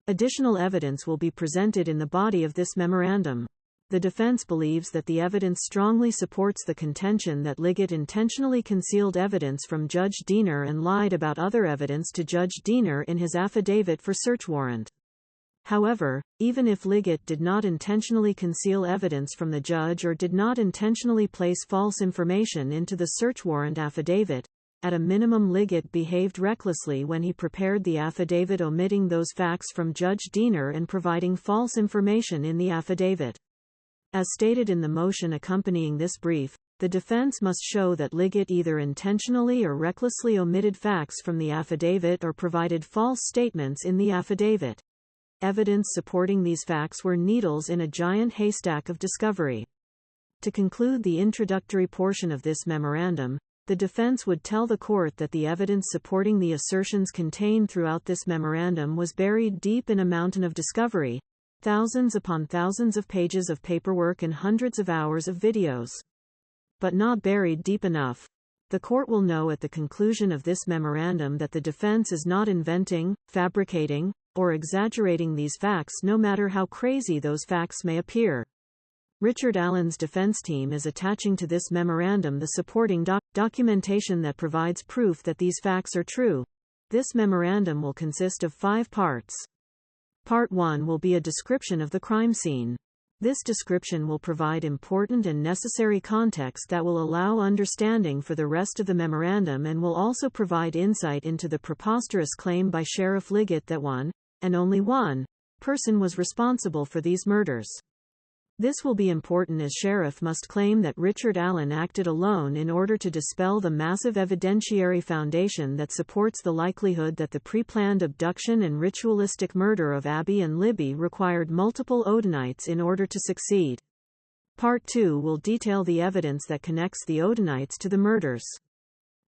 Additional evidence will be presented in the body of this memorandum. The defense believes that the evidence strongly supports the contention that Liggett intentionally concealed evidence from Judge Diener and lied about other evidence to Judge Diener in his affidavit for search warrant. However, even if Liggett did not intentionally conceal evidence from the judge or did not intentionally place false information into the search warrant affidavit, at a minimum Liggett behaved recklessly when he prepared the affidavit, omitting those facts from Judge Diener and providing false information in the affidavit. As stated in the motion accompanying this brief, the defense must show that Liggett either intentionally or recklessly omitted facts from the affidavit or provided false statements in the affidavit. Evidence supporting these facts were needles in a giant haystack of discovery. To conclude the introductory portion of this memorandum, the defense would tell the court that the evidence supporting the assertions contained throughout this memorandum was buried deep in a mountain of discovery, thousands upon thousands of pages of paperwork and hundreds of hours of videos. But not buried deep enough. The court will know at the conclusion of this memorandum that the defense is not inventing, fabricating, or exaggerating these facts, no matter how crazy those facts may appear. Richard Allen's defense team is attaching to this memorandum the supporting documentation that provides proof that these facts are true. This memorandum will consist of 5 parts. Part 1 will be a description of the crime scene. This description will provide important and necessary context that will allow understanding for the rest of the memorandum and will also provide insight into the preposterous claim by Sheriff Liggett that one, and only one, person was responsible for these murders. This will be important as Sheriff must claim that Richard Allen acted alone in order to dispel the massive evidentiary foundation that supports the likelihood that the pre-planned abduction and ritualistic murder of Abby and Libby required multiple Odinites in order to succeed. Part 2 will detail the evidence that connects the Odinites to the murders.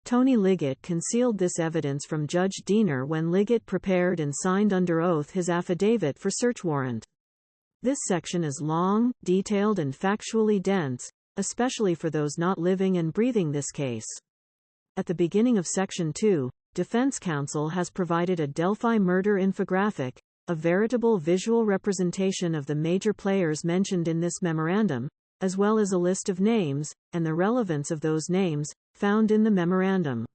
Tony Liggett concealed this evidence from Judge Diener when Liggett prepared and signed under oath his affidavit for search warrant. This section is long, detailed and factually dense, especially for those not living and breathing this case. At the beginning of Section 2, Defense Counsel has provided a Delphi murder infographic, a veritable visual representation of the major players mentioned in this memorandum, as well as a list of names, and the relevance of those names, found in the memorandum.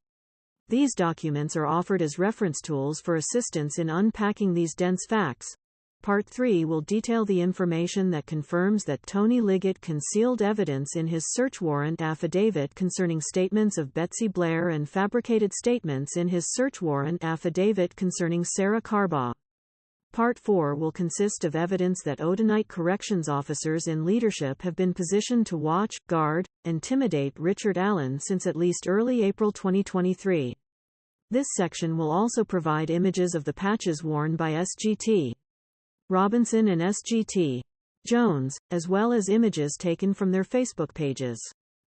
These documents are offered as reference tools for assistance in unpacking these dense facts, Part 3 will detail the information that confirms that Tony Liggett concealed evidence in his search warrant affidavit concerning statements of Betsy Blair and fabricated statements in his search warrant affidavit concerning Sarah Carbaugh. Part 4 will consist of evidence that Odinite corrections officers in leadership have been positioned to watch, guard, intimidate Richard Allen since at least early April 2023. This section will also provide images of the patches worn by SGT Robinson and SGT Jones, as well as images taken from their Facebook pages.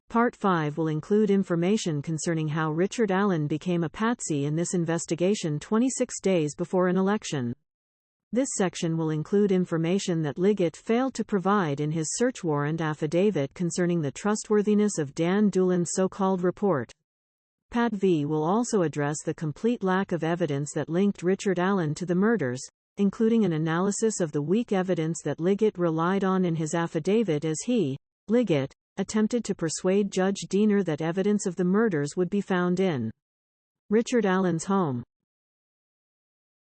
Part 5 will include information concerning how Richard Allen became a patsy in this investigation 26 days before an election. This section will include information that Liggett failed to provide in his search warrant affidavit concerning the trustworthiness of Dan Doolan's so-called report. Part V will also address the complete lack of evidence that linked Richard Allen to the murders, including an analysis of the weak evidence that Liggett relied on in his affidavit as he, Liggett, attempted to persuade Judge Diener that evidence of the murders would be found in Richard Allen's home.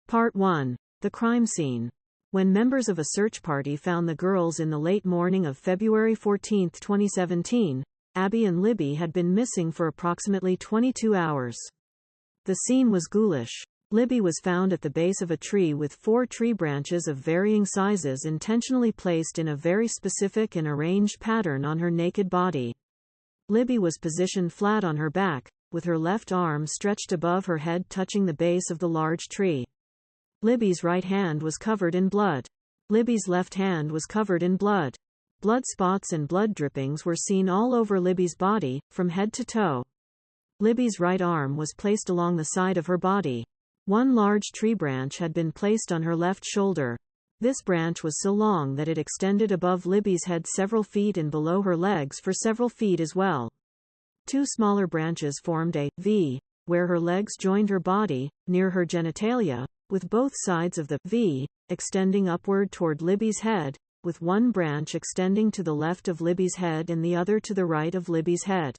Part 1. The crime scene. When members of a search party found the girls in the late morning of February 14, 2017, Abby and Libby had been missing for approximately 22 hours. The scene was ghoulish. Libby was found at the base of a tree with 4 tree branches of varying sizes intentionally placed in a very specific and arranged pattern on her naked body. Libby was positioned flat on her back, with her left arm stretched above her head touching the base of the large tree. Libby's right hand was covered in blood. Libby's left hand was covered in blood. Blood spots and blood drippings were seen all over Libby's body, from head to toe. Libby's right arm was placed along the side of her body. One large tree branch had been placed on her left shoulder. This branch was so long that it extended above Libby's head several feet and below her legs for several feet as well. 2 smaller branches formed a V, where her legs joined her body, near her genitalia, with both sides of the V extending upward toward Libby's head, with one branch extending to the left of Libby's head and the other to the right of Libby's head.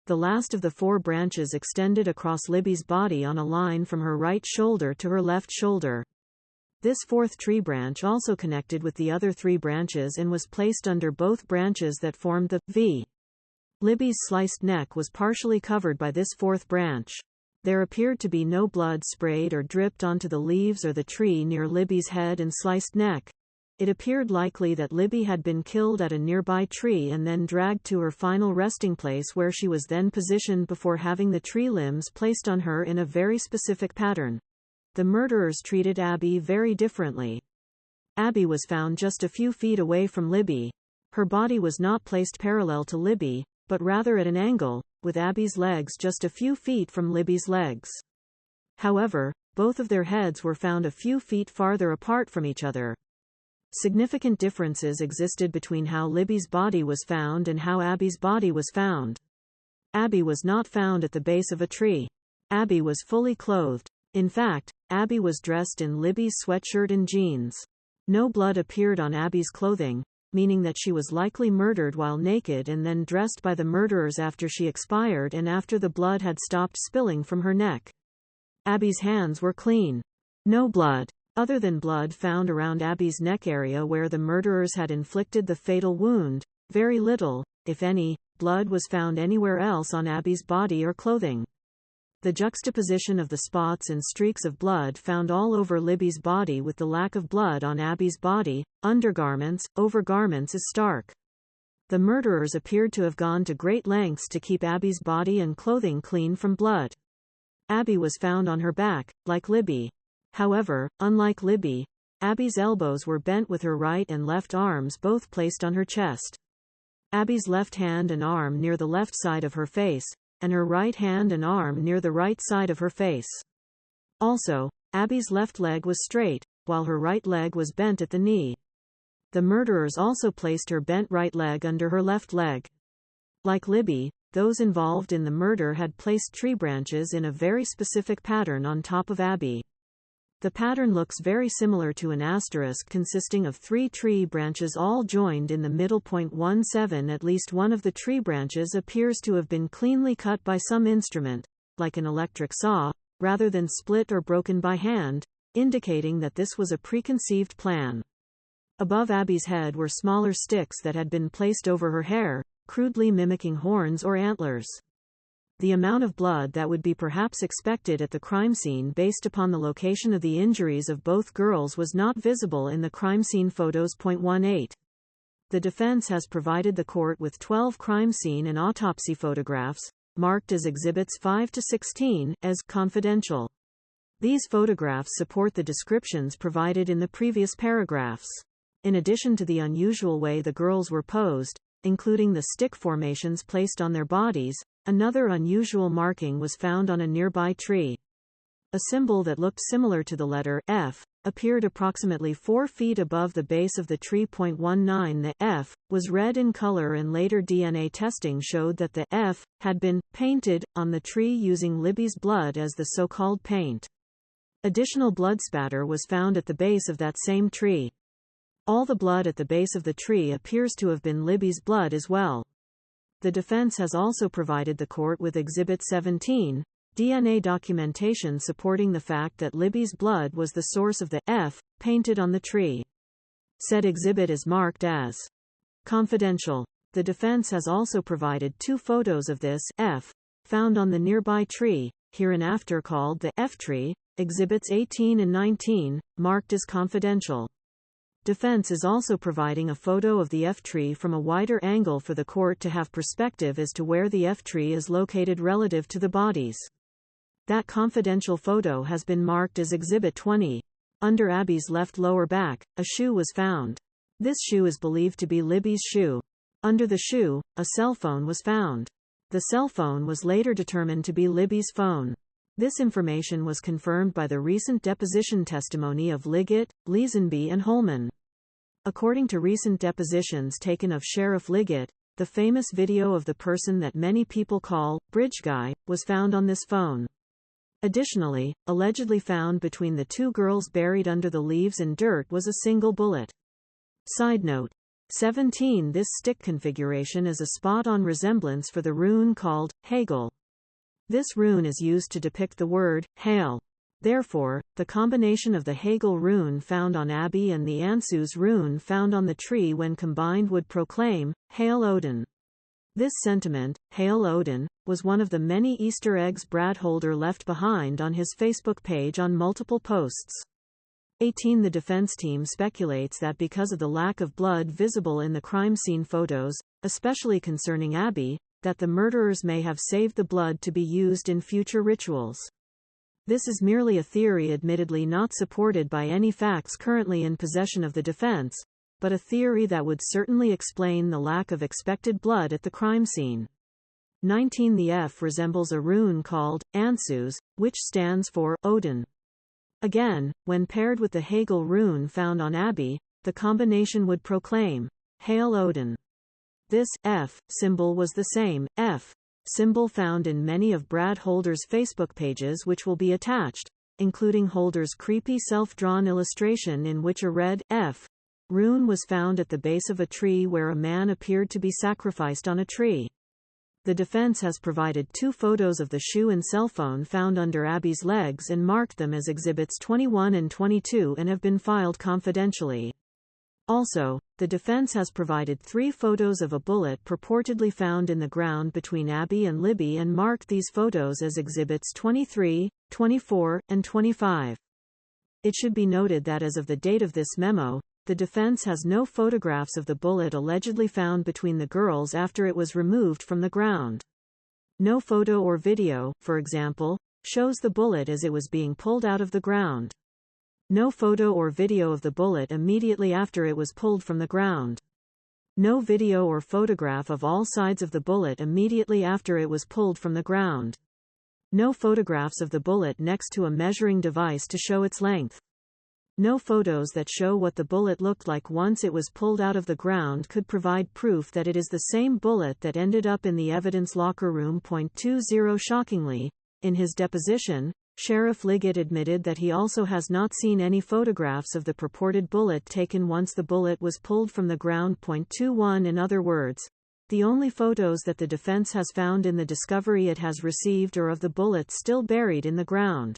The last of the 4 branches extended across Libby's body on a line from her right shoulder to her left shoulder. This 4th tree branch also connected with the other 3 branches and was placed under both branches that formed the V. Libby's sliced neck was partially covered by this 4th branch. There appeared to be no blood sprayed or dripped onto the leaves or the tree near Libby's head and sliced neck. It appeared likely that Libby had been killed at a nearby tree and then dragged to her final resting place where she was then positioned before having the tree limbs placed on her in a very specific pattern. The murderers treated Abby very differently. Abby was found just a few feet away from Libby. Her body was not placed parallel to Libby, but rather at an angle, with Abby's legs just a few feet from Libby's legs. However, both of their heads were found a few feet farther apart from each other. Significant differences existed between how Libby's body was found and how Abby's body was found. Abby was not found at the base of a tree. Abby was fully clothed. In fact, Abby was dressed in Libby's sweatshirt and jeans. No blood appeared on Abby's clothing, meaning that she was likely murdered while naked and then dressed by the murderers after she expired and after the blood had stopped spilling from her neck. Abby's hands were clean. No blood, other than blood, found around Abby's neck area where the murderers had inflicted the fatal wound. Very little, if any, blood was found anywhere else on Abby's body or clothing. The juxtaposition of the spots and streaks of blood found all over Libby's body with the lack of blood on Abby's body, undergarments, overgarments is stark. The murderers appeared to have gone to great lengths to keep Abby's body and clothing clean from blood. Abby was found on her back, like Libby. However, unlike Libby, Abby's elbows were bent with her right and left arms both placed on her chest. Abby's left hand and arm near the left side of her face, and her right hand and arm near the right side of her face. Also, Abby's left leg was straight, while her right leg was bent at the knee. The murderers also placed her bent right leg under her left leg. Like Libby, those involved in the murder had placed tree branches in a very specific pattern on top of Abby. The pattern looks very similar to an asterisk consisting of 3 tree branches all joined in the middle. 17 At least one of the tree branches appears to have been cleanly cut by some instrument, like an electric saw, rather than split or broken by hand, indicating that this was a preconceived plan. Above Abby's head were smaller sticks that had been placed over her hair, crudely mimicking horns or antlers. The amount of blood that would be perhaps expected at the crime scene based upon the location of the injuries of both girls was not visible in the crime scene photos. 18. The defense has provided the court with 12 crime scene and autopsy photographs, marked as Exhibits 5 to 16, as confidential. These photographs support the descriptions provided in the previous paragraphs. In addition to the unusual way the girls were posed, including the stick formations placed on their bodies, another unusual marking was found on a nearby tree. A symbol that looked similar to the letter F appeared approximately 4 feet above the base of the tree. 19. The F was red in color, and later DNA testing showed that the F had been painted on the tree using Libby's blood as the so-called paint. Additional blood spatter was found at the base of that same tree. All the blood at the base of the tree appears to have been Libby's blood as well. The defense has also provided the court with Exhibit 17, DNA documentation supporting the fact that Libby's blood was the source of the F painted on the tree. Said exhibit is marked as confidential. The defense has also provided 2 photos of this F found on the nearby tree, hereinafter called the F tree, Exhibits 18 and 19, marked as confidential. Defense is also providing a photo of the F tree from a wider angle for the court to have perspective as to where the F tree is located relative to the bodies. That confidential photo has been marked as Exhibit 20. Under Abby's left lower back, a shoe was found. This shoe is believed to be Libby's shoe. Under the shoe, a cell phone was found. The cell phone was later determined to be Libby's phone. This information was confirmed by the recent deposition testimony of Liggett, Leesenby and Holman. According to recent depositions taken of Sheriff Liggett, the famous video of the person that many people call Bridge Guy was found on this phone. Additionally, allegedly found between the 2 girls buried under the leaves and dirt was a single bullet. Side note. 17. This stick configuration is a spot-on resemblance for the rune called Hegel. This rune is used to depict the word hail. Therefore, the combination of the Hegel rune found on Abby and the Ansu's rune found on the tree when combined would proclaim, Hail Odin. This sentiment, Hail Odin, was one of the many Easter eggs Brad Holder left behind on his Facebook page on multiple posts. 18. The defense team speculates that because of the lack of blood visible in the crime scene photos, especially concerning Abby, that the murderers may have saved the blood to be used in future rituals. This is merely a theory, admittedly not supported by any facts currently in possession of the defense, but a theory that would certainly explain the lack of expected blood at the crime scene. 19. The F resembles a rune called Ansu's, which stands for Odin. Again, when paired with the Hegel rune found on Abby, the combination would proclaim, Hail Odin. This F symbol was the same F symbol found in many of Brad Holder's Facebook pages, which will be attached, including Holder's creepy self-drawn illustration in which a red F rune was found at the base of a tree where a man appeared to be sacrificed on a tree. The defense has provided 2 photos of the shoe and cell phone found under Abby's legs and marked them as Exhibits 21 and 22 and have been filed confidentially. Also, the defense has provided 3 photos of a bullet purportedly found in the ground between Abby and Libby and marked these photos as Exhibits 23, 24, and 25. It should be noted that as of the date of this memo, the defense has no photographs of the bullet allegedly found between the girls after it was removed from the ground. No photo or video, for example, shows the bullet as it was being pulled out of the ground. No photo or video of the bullet immediately after it was pulled from the ground. No video or photograph of all sides of the bullet immediately after it was pulled from the ground. No photographs of the bullet next to a measuring device to show its length. No photos that show what the bullet looked like once it was pulled out of the ground could provide proof that it is the same bullet that ended up in the evidence locker room. 20. Shockingly, in his deposition, Sheriff Liggett admitted that he also has not seen any photographs of the purported bullet taken once the bullet was pulled from the ground. 21. In other words, the only photos that the defense has found in the discovery it has received are of the bullet still buried in the ground.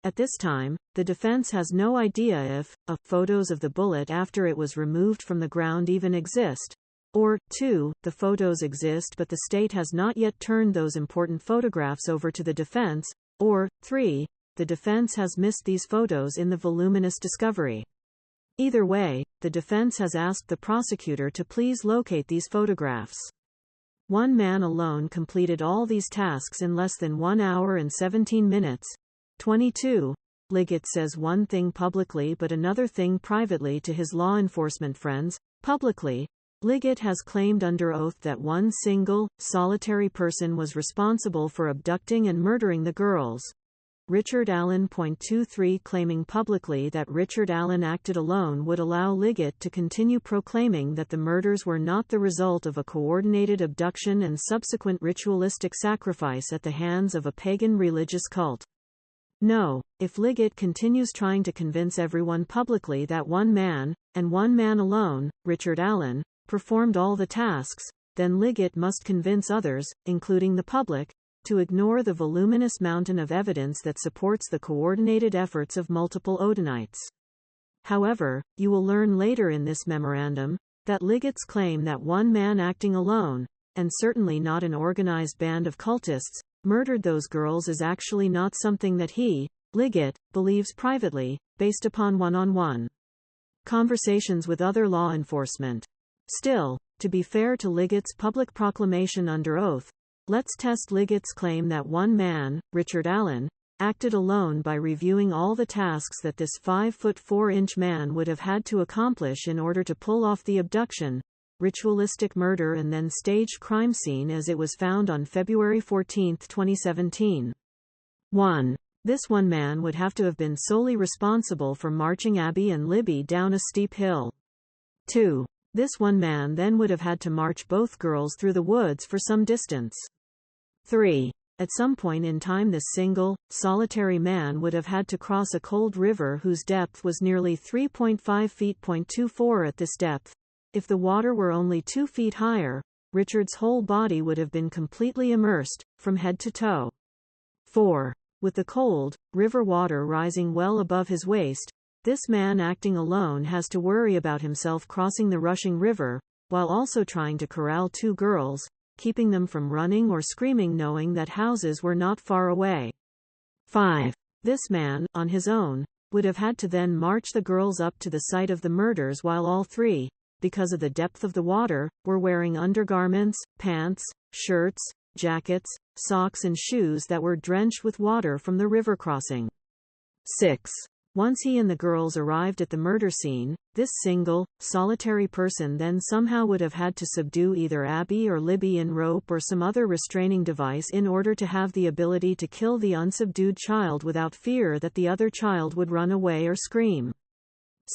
At this time, the defense has no idea if photos of the bullet after it was removed from the ground even exist, or 2, the photos exist but the state has not yet turned those important photographs over to the defense, or 3, the defense has missed these photos in the voluminous discovery. Either way, the defense has asked the prosecutor to please locate these photographs. One man alone completed all these tasks in less than 1 hour and 17 minutes. 22. Liggett says one thing publicly but another thing privately to his law enforcement friends. Publicly, Liggett has claimed under oath that one single, solitary person was responsible for abducting and murdering the girls. Richard Allen. 23 Claiming publicly that Richard Allen acted alone would allow Liggett to continue proclaiming that the murders were not the result of a coordinated abduction and subsequent ritualistic sacrifice at the hands of a pagan religious cult. No, if Liggett continues trying to convince everyone publicly that one man, and one man alone, Richard Allen, performed all the tasks, then Liggett must convince others, including the public, to ignore the voluminous mountain of evidence that supports the coordinated efforts of multiple Odinites. However, you will learn later in this memorandum, that Liggett's claim that one man acting alone, and certainly not an organized band of cultists, murdered those girls is actually not something that he, Liggett, believes privately, based upon one-on-one conversations with other law enforcement. Still, to be fair to Liggett's public proclamation under oath, let's test Liggett's claim that one man, Richard Allen, acted alone by reviewing all the tasks that this 5'4" man would have had to accomplish in order to pull off the abduction, ritualistic murder and then staged crime scene as it was found on February 14, 2017. 1. This one man would have to have been solely responsible for marching Abby and Libby down a steep hill. 2. This one man then would have had to march both girls through the woods for some distance. 3. At some point in time this single, solitary man would have had to cross a cold river whose depth was nearly 3.5 feet. 24 At this depth, if the water were only 2 feet higher, Richard's whole body would have been completely immersed, from head to toe. 4. With the cold, river water rising well above his waist, this man acting alone has to worry about himself crossing the rushing river, while also trying to corral 2 girls, keeping them from running or screaming knowing that houses were not far away. 5. This man, on his own, would have had to then march the girls up to the site of the murders while all 3, because of the depth of the water, were wearing undergarments, pants, shirts, jackets, socks and shoes that were drenched with water from the river crossing. 6. Once he and the girls arrived at the murder scene, this single, solitary person then somehow would have had to subdue either Abby or Libby in rope or some other restraining device in order to have the ability to kill the unsubdued child without fear that the other child would run away or scream.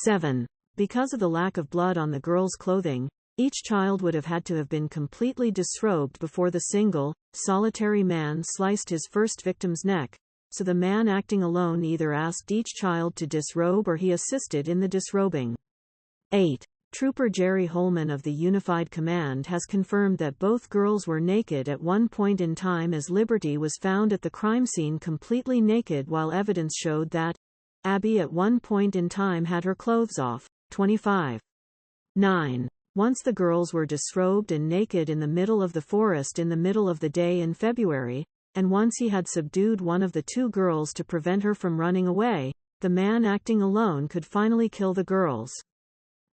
7. Because of the lack of blood on the girls' clothing, each child would have had to have been completely disrobed before the single, solitary man sliced his first victim's neck, so the man acting alone either asked each child to disrobe or he assisted in the disrobing. 8. Trooper Jerry Holman of the Unified Command has confirmed that both girls were naked at one point in time as Liberty was found at the crime scene completely naked while evidence showed that Abby at one point in time had her clothes off. 25. 9. Once the girls were disrobed and naked in the middle of the forest in the middle of the day in February, and once he had subdued one of the 2 girls to prevent her from running away, the man acting alone could finally kill the girls.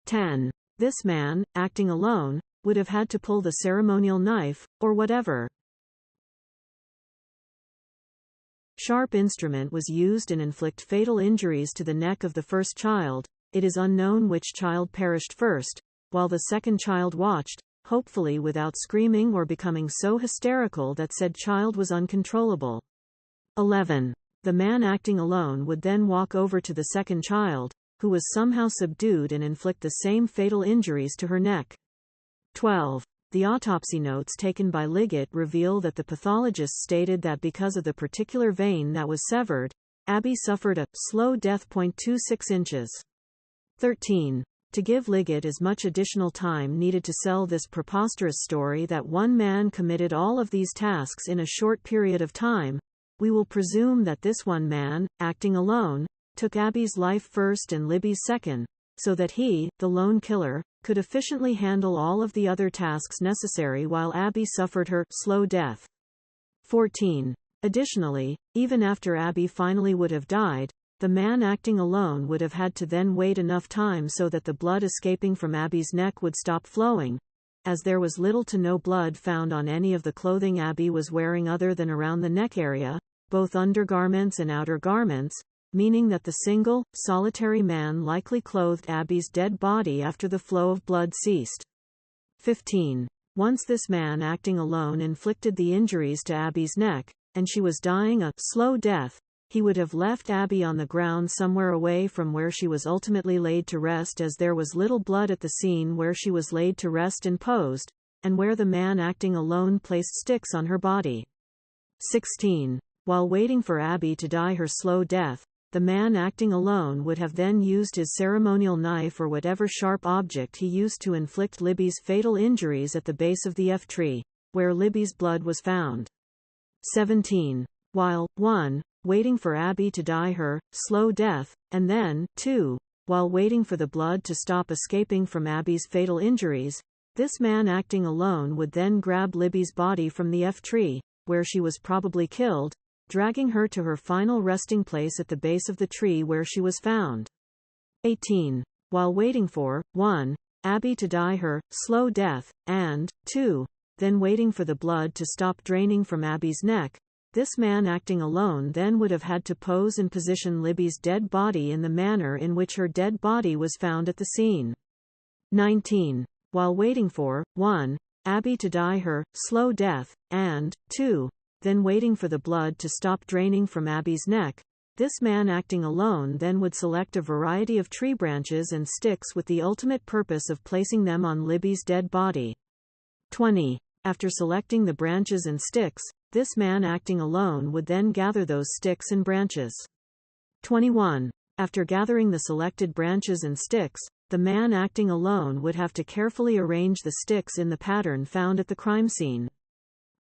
10. This man, acting alone, would have had to pull the ceremonial knife, or whatever sharp instrument was used and inflict fatal injuries to the neck of the first child. It is unknown which child perished first, while the second child watched, hopefully without screaming or becoming so hysterical that said child was uncontrollable. 11. The man acting alone would then walk over to the second child, who was somehow subdued and inflict the same fatal injuries to her neck. 12. The autopsy notes taken by Liggett reveal that the pathologist stated that because of the particular vein that was severed, Abby suffered a slow death. 26 inches. 13. To give Liggett as much additional time needed to sell this preposterous story that one man committed all of these tasks in a short period of time, we will presume that this one man, acting alone, took Abby's life first and Libby's second, so that he, the lone killer, could efficiently handle all of the other tasks necessary while Abby suffered her slow death. 14. Additionally, even after Abby finally would have died, the man acting alone would have had to then wait enough time so that the blood escaping from Abby's neck would stop flowing, as there was little to no blood found on any of the clothing Abby was wearing other than around the neck area, both undergarments and outer garments, meaning that the single, solitary man likely clothed Abby's dead body after the flow of blood ceased. 15. Once this man acting alone inflicted the injuries to Abby's neck, and she was dying a slow death, he would have left Abby on the ground somewhere away from where she was ultimately laid to rest, as there was little blood at the scene where she was laid to rest and posed, and where the man acting alone placed sticks on her body. 16. While waiting for Abby to die her slow death, the man acting alone would have then used his ceremonial knife or whatever sharp object he used to inflict Libby's fatal injuries at the base of the F tree, where Libby's blood was found. 17. While 1. Waiting for Abby to die her slow death, and then 2. While waiting for the blood to stop escaping from Abby's fatal injuries, this man acting alone would then grab Libby's body from the F tree, where she was probably killed, dragging her to her final resting place at the base of the tree where she was found. 18. While waiting for 1. Abby to die her slow death, and 2. Then waiting for the blood to stop draining from Abby's neck, this man acting alone then would have had to pose and position Libby's dead body in the manner in which her dead body was found at the scene. 19. While waiting for 1. Abby to die her slow death, and 2. Then waiting for the blood to stop draining from Abby's neck, this man acting alone then would select a variety of tree branches and sticks with the ultimate purpose of placing them on Libby's dead body. 20. After selecting the branches and sticks, this man acting alone would then gather those sticks and branches. 21. After gathering the selected branches and sticks, the man acting alone would have to carefully arrange the sticks in the pattern found at the crime scene.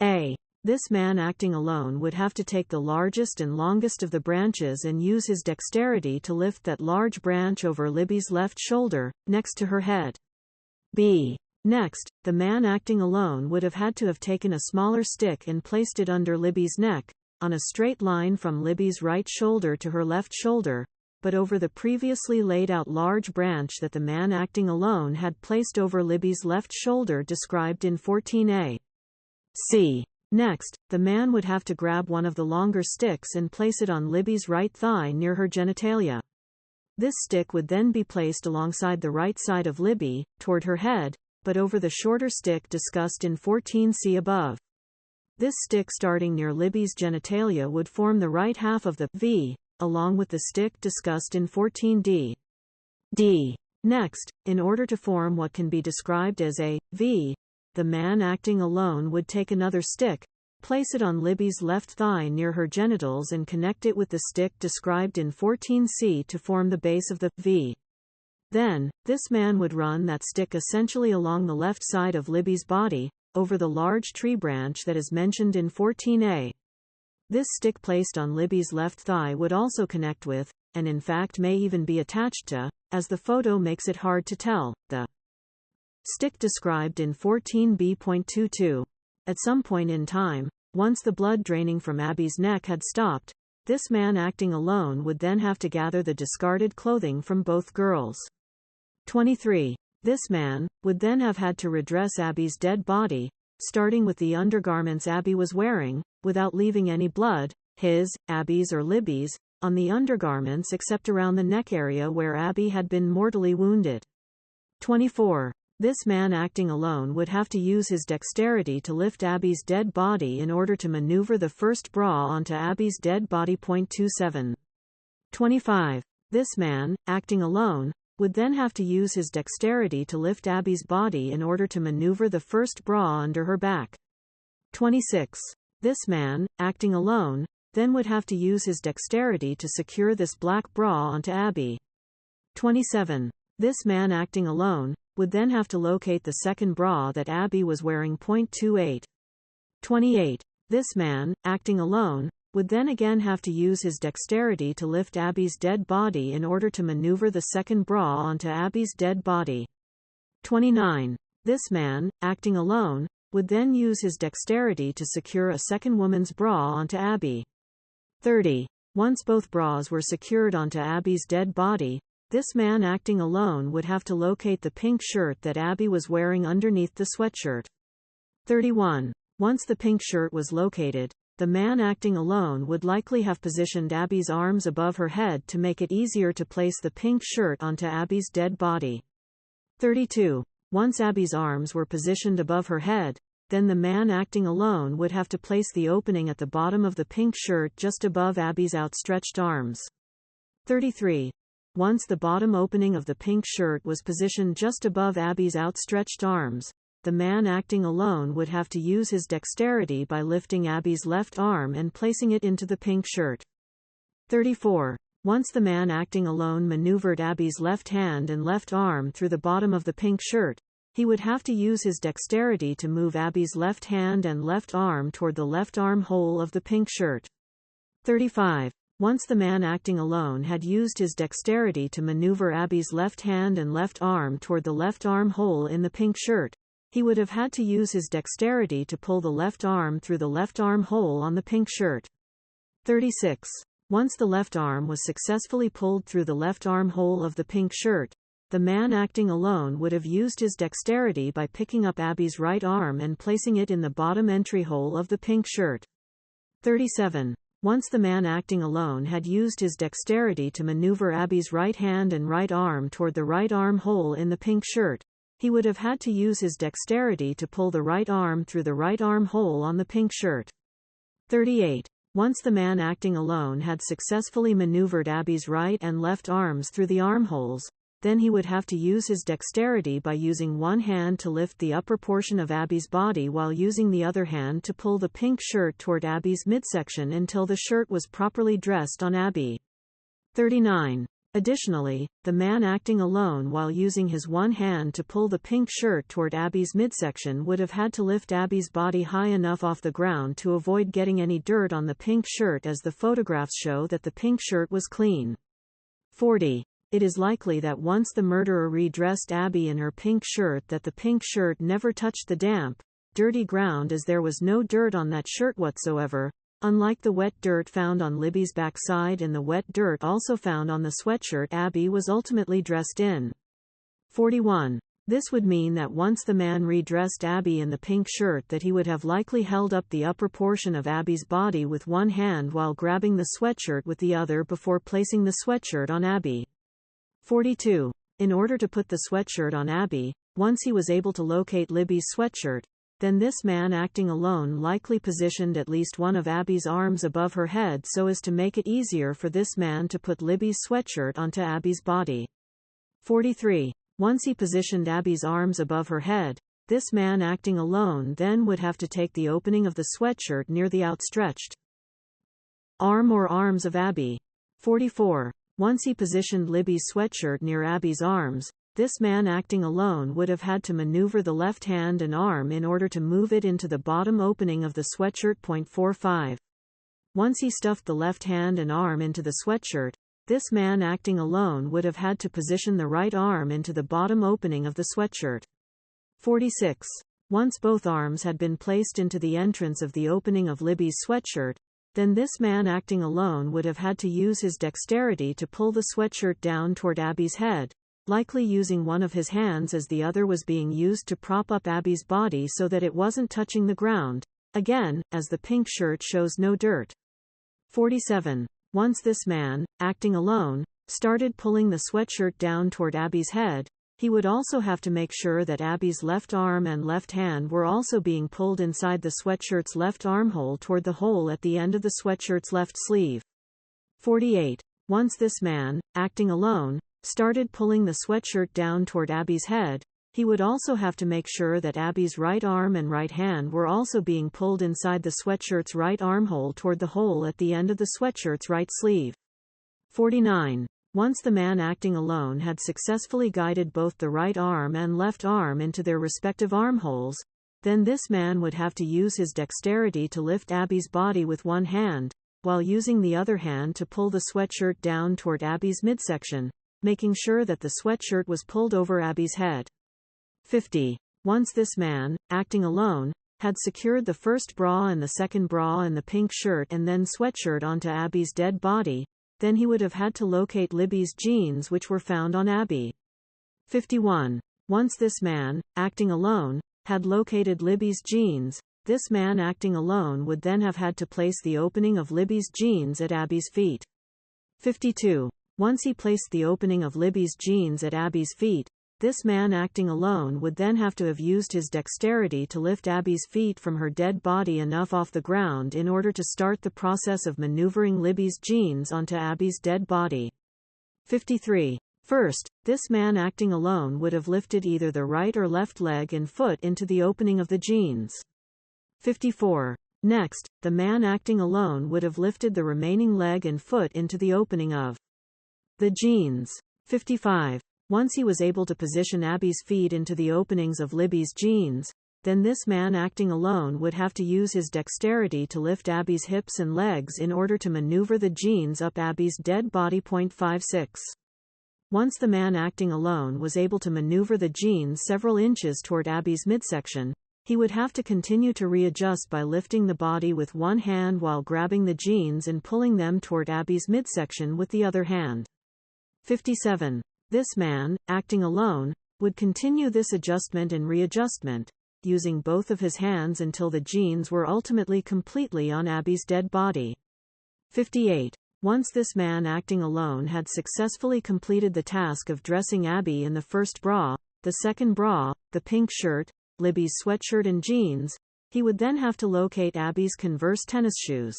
A. This man acting alone would have to take the largest and longest of the branches and use his dexterity to lift that large branch over Libby's left shoulder, next to her head. B. Next, the man acting alone would have had to have taken a smaller stick and placed it under Libby's neck, on a straight line from Libby's right shoulder to her left shoulder, but over the previously laid out large branch that the man acting alone had placed over Libby's left shoulder described in 14a. C. Next, the man would have to grab one of the longer sticks and place it on Libby's right thigh near her genitalia. This stick would then be placed alongside the right side of Libby, toward her head, but over the shorter stick discussed in 14c above. This stick starting near Libby's genitalia would form the right half of the V, along with the stick discussed in 14d. D. Next, in order to form what can be described as a V, the man acting alone would take another stick, place it on Libby's left thigh near her genitals and connect it with the stick described in 14c to form the base of the V. Then, this man would run that stick essentially along the left side of Libby's body, over the large tree branch that is mentioned in 14a. This stick placed on Libby's left thigh would also connect with, and in fact may even be attached to, as the photo makes it hard to tell, the stick described in 14b.22. At some point in time, once the blood draining from Abby's neck had stopped, this man acting alone would then have to gather the discarded clothing from both girls. 23. This man would then have had to redress Abby's dead body, starting with the undergarments Abby was wearing, without leaving any blood, his, Abby's or Libby's, on the undergarments except around the neck area where Abby had been mortally wounded. 24. This man acting alone would have to use his dexterity to lift Abby's dead body in order to maneuver the first bra onto Abby's dead body. 27. 25. This man, acting alone, would then have to use his dexterity to lift Abby's body in order to maneuver the first bra under her back. 26. This man, acting alone, then would have to use his dexterity to secure this black bra onto Abby. 27. This man acting alone would then have to locate the second bra that Abby was wearing. 28. 28. This man, acting alone, would then again have to use his dexterity to lift Abby's dead body in order to maneuver the second bra onto Abby's dead body. 29. This man, acting alone, would then use his dexterity to secure a second woman's bra onto Abby. 30. Once both bras were secured onto Abby's dead body, this man acting alone would have to locate the pink shirt that Abby was wearing underneath the sweatshirt. 31. Once the pink shirt was located, the man acting alone would likely have positioned Abby's arms above her head to make it easier to place the pink shirt onto Abby's dead body. 32. Once Abby's arms were positioned above her head, then the man acting alone would have to place the opening at the bottom of the pink shirt just above Abby's outstretched arms. 33. Once the bottom opening of the pink shirt was positioned just above Abby's outstretched arms, the man acting alone would have to use his dexterity by lifting Abby's left arm and placing it into the pink shirt. 34. Once the man acting alone maneuvered Abby's left hand and left arm through the bottom of the pink shirt, he would have to use his dexterity to move Abby's left hand and left arm toward the left armhole of the pink shirt. 35. Once the man acting alone had used his dexterity to maneuver Abby's left hand and left arm toward the left armhole in the pink shirt, he would have had to use his dexterity to pull the left arm through the left armhole on the pink shirt. 36. Once the left arm was successfully pulled through the left armhole of the pink shirt, the man acting alone would have used his dexterity by picking up Abby's right arm and placing it in the bottom entry hole of the pink shirt. 37. Once the man acting alone had used his dexterity to maneuver Abby's right hand and right arm toward the right armhole in the pink shirt, he would have had to use his dexterity to pull the right arm through the right armhole on the pink shirt. 38. Once the man acting alone had successfully maneuvered Abby's right and left arms through the armholes, then he would have to use his dexterity by using one hand to lift the upper portion of Abby's body while using the other hand to pull the pink shirt toward Abby's midsection until the shirt was properly dressed on Abby. 39. Additionally, the man acting alone while using his one hand to pull the pink shirt toward Abby's midsection would have had to lift Abby's body high enough off the ground to avoid getting any dirt on the pink shirt, as the photographs show that the pink shirt was clean. 40. It is likely that once the murderer redressed Abby in her pink shirt that the pink shirt never touched the damp, dirty ground, as there was no dirt on that shirt whatsoever, unlike the wet dirt found on Libby's backside and the wet dirt also found on the sweatshirt Abby was ultimately dressed in. 41. This would mean that once the man redressed Abby in the pink shirt that he would have likely held up the upper portion of Abby's body with one hand while grabbing the sweatshirt with the other before placing the sweatshirt on Abby. 42. In order to put the sweatshirt on Abby, once he was able to locate Libby's sweatshirt, then this man acting alone likely positioned at least one of Abby's arms above her head so as to make it easier for this man to put Libby's sweatshirt onto Abby's body. 43. Once he positioned Abby's arms above her head, this man acting alone then would have to take the opening of the sweatshirt near the outstretched arm or arms of Abby. 44. Once he positioned Libby's sweatshirt near Abby's arms, this man acting alone would have had to maneuver the left hand and arm in order to move it into the bottom opening of the sweatshirt. 45. Once he stuffed the left hand and arm into the sweatshirt, this man acting alone would have had to position the right arm into the bottom opening of the sweatshirt. 46. Once both arms had been placed into the entrance of the opening of Libby's sweatshirt, then this man acting alone would have had to use his dexterity to pull the sweatshirt down toward Abby's head, likely using one of his hands as the other was being used to prop up Abby's body so that it wasn't touching the ground, again, as the pink shirt shows no dirt. 47. Once this man, acting alone, started pulling the sweatshirt down toward Abby's head, he would also have to make sure that Abby's left arm and left hand were also being pulled inside the sweatshirt's left armhole toward the hole at the end of the sweatshirt's left sleeve. 48. Once this man, acting alone, started pulling the sweatshirt down toward Abby's head, he would also have to make sure that Abby's right arm and right hand were also being pulled inside the sweatshirt's right armhole toward the hole at the end of the sweatshirt's right sleeve. 49. Once the man acting alone had successfully guided both the right arm and left arm into their respective armholes, then this man would have to use his dexterity to lift Abby's body with one hand, while using the other hand to pull the sweatshirt down toward Abby's midsection, making sure that the sweatshirt was pulled over Abby's head. 50. Once this man, acting alone, had secured the first bra and the second bra and the pink shirt and then sweatshirt onto Abby's dead body, then he would have had to locate Libby's jeans which were found on Abby. 51. Once this man, acting alone, had located Libby's jeans, this man acting alone would then have had to place the opening of Libby's jeans at Abby's feet. 52. Once he placed the opening of Libby's jeans at Abby's feet, this man acting alone would then have to have used his dexterity to lift Abby's feet from her dead body enough off the ground in order to start the process of maneuvering Libby's jeans onto Abby's dead body. 53. First, this man acting alone would have lifted either the right or left leg and foot into the opening of the jeans. 54. Next, the man acting alone would have lifted the remaining leg and foot into the opening of the jeans. 55. Once he was able to position Abby's feet into the openings of Libby's jeans, then this man acting alone would have to use his dexterity to lift Abby's hips and legs in order to maneuver the jeans up Abby's dead body. 56. Once the man acting alone was able to maneuver the jeans several inches toward Abby's midsection, he would have to continue to readjust by lifting the body with one hand while grabbing the jeans and pulling them toward Abby's midsection with the other hand. 57. This man, acting alone, would continue this adjustment and readjustment, using both of his hands until the jeans were ultimately completely on Abby's dead body. 58. Once this man acting alone had successfully completed the task of dressing Abby in the first bra, the second bra, the pink shirt, Libby's sweatshirt and jeans, he would then have to locate Abby's Converse tennis shoes.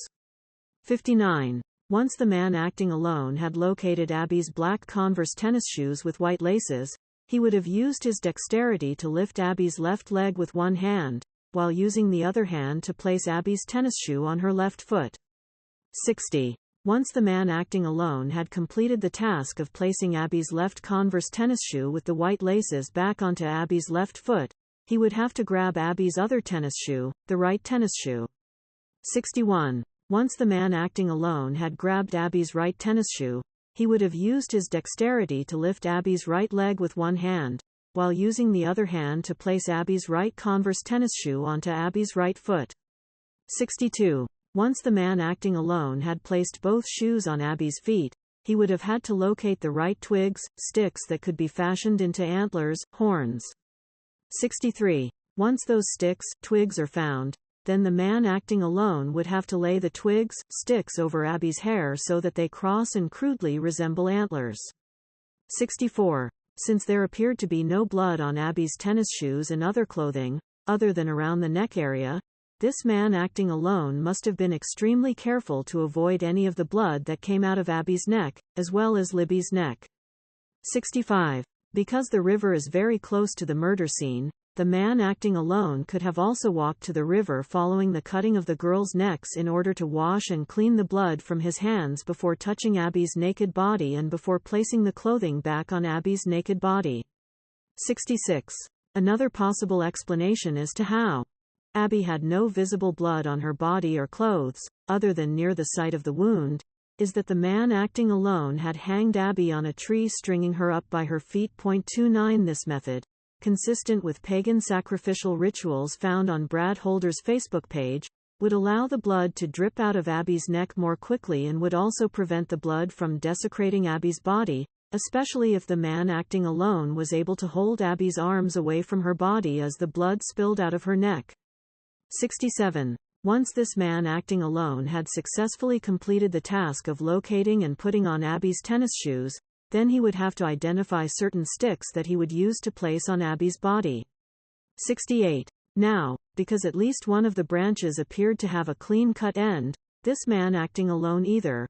59. Once the man acting alone had located Abby's black Converse tennis shoes with white laces, he would have used his dexterity to lift Abby's left leg with one hand, while using the other hand to place Abby's tennis shoe on her left foot. 60. Once the man acting alone had completed the task of placing Abby's left Converse tennis shoe with the white laces back onto Abby's left foot, he would have to grab Abby's other tennis shoe, the right tennis shoe. 61. Once the man acting alone had grabbed Abby's right tennis shoe, he would have used his dexterity to lift Abby's right leg with one hand, while using the other hand to place Abby's right Converse tennis shoe onto Abby's right foot. 62. Once the man acting alone had placed both shoes on Abby's feet, he would have had to locate the right twigs, sticks that could be fashioned into antlers, horns. 63. Once those sticks, twigs are found, then the man acting alone would have to lay the twigs, sticks over Abby's hair so that they cross and crudely resemble antlers. 64. Since there appeared to be no blood on Abby's tennis shoes and other clothing, other than around the neck area, this man acting alone must have been extremely careful to avoid any of the blood that came out of Abby's neck, as well as Libby's neck. 65. Because the river is very close to the murder scene, the man acting alone could have also walked to the river following the cutting of the girls' necks in order to wash and clean the blood from his hands before touching Abby's naked body and before placing the clothing back on Abby's naked body. 66. Another possible explanation as to how Abby had no visible blood on her body or clothes, other than near the site of the wound, is that the man acting alone had hanged Abby on a tree stringing her up by her feet. 29. This method, consistent with pagan sacrificial rituals found on Brad Holder's Facebook page, would allow the blood to drip out of Abby's neck more quickly and would also prevent the blood from desecrating Abby's body, especially if the man acting alone was able to hold Abby's arms away from her body as the blood spilled out of her neck. 67. Once this man acting alone had successfully completed the task of locating and putting on Abby's tennis shoes, then he would have to identify certain sticks that he would use to place on Abby's body. 68. Now, because at least one of the branches appeared to have a clean-cut end, this man acting alone either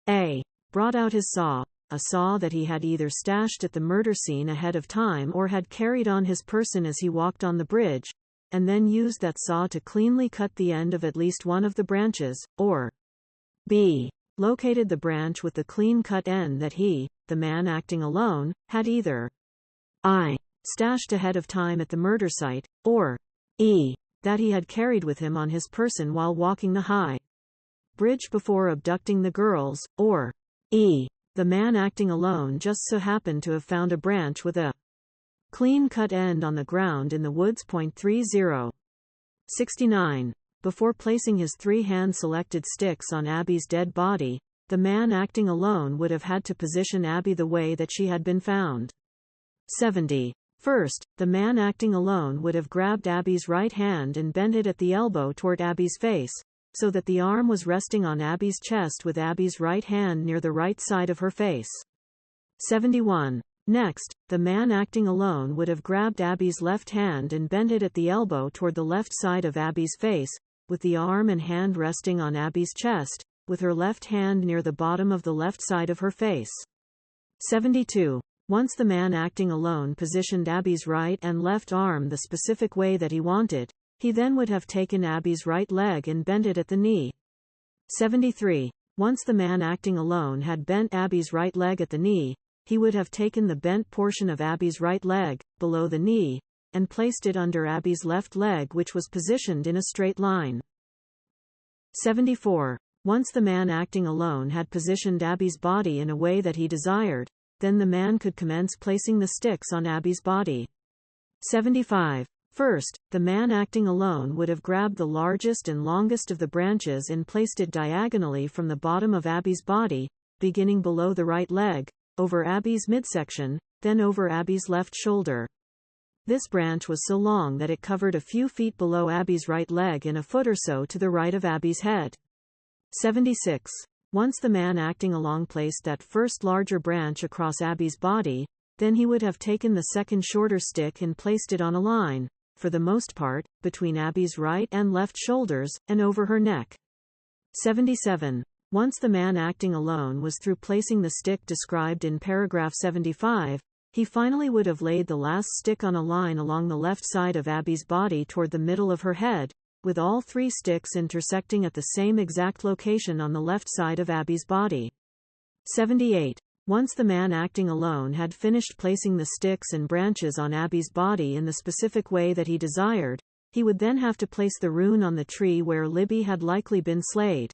a. brought out his saw, a saw that he had either stashed at the murder scene ahead of time or had carried on his person as he walked on the bridge, and then used that saw to cleanly cut the end of at least one of the branches, or b. located the branch with the clean-cut end that he, the man acting alone, had either I. stashed ahead of time at the murder site, or e. that he had carried with him on his person while walking the high bridge before abducting the girls, or E. The man acting alone just so happened to have found a branch with a clean-cut end on the ground in the woods. 30. 69. Before placing his 3 hand-selected sticks on Abby's dead body, the man acting alone would have had to position Abby the way that she had been found. 70. First, the man acting alone would have grabbed Abby's right hand and bent it at the elbow toward Abby's face, so that the arm was resting on Abby's chest with Abby's right hand near the right side of her face. 71. Next, the man acting alone would have grabbed Abby's left hand and bent it at the elbow toward the left side of Abby's face, with the arm and hand resting on Abby's chest, with her left hand near the bottom of the left side of her face. 72. Once the man acting alone positioned Abby's right and left arm the specific way that he wanted, he then would have taken Abby's right leg and bent it at the knee. 73. Once the man acting alone had bent Abby's right leg at the knee, he would have taken the bent portion of Abby's right leg, below the knee, and placed it under Abby's left leg, which was positioned in a straight line. 74. Once the man acting alone had positioned Abby's body in a way that he desired, then the man could commence placing the sticks on Abby's body. 75. First, the man acting alone would have grabbed the largest and longest of the branches and placed it diagonally from the bottom of Abby's body, beginning below the right leg, over Abby's midsection, then over Abby's left shoulder. This branch was so long that it covered a few feet below Abby's right leg and a foot or so to the right of Abby's head. 76. Once the man acting alone placed that first larger branch across Abby's body, then he would have taken the second shorter stick and placed it on a line, for the most part, between Abby's right and left shoulders, and over her neck. 77. Once the man acting alone was through placing the stick described in paragraph 75, he finally would have laid the last stick on a line along the left side of Abby's body toward the middle of her head, with all 3 sticks intersecting at the same exact location on the left side of Abby's body. 78. Once the man acting alone had finished placing the sticks and branches on Abby's body in the specific way that he desired, he would then have to place the rune on the tree where Libby had likely been slayed.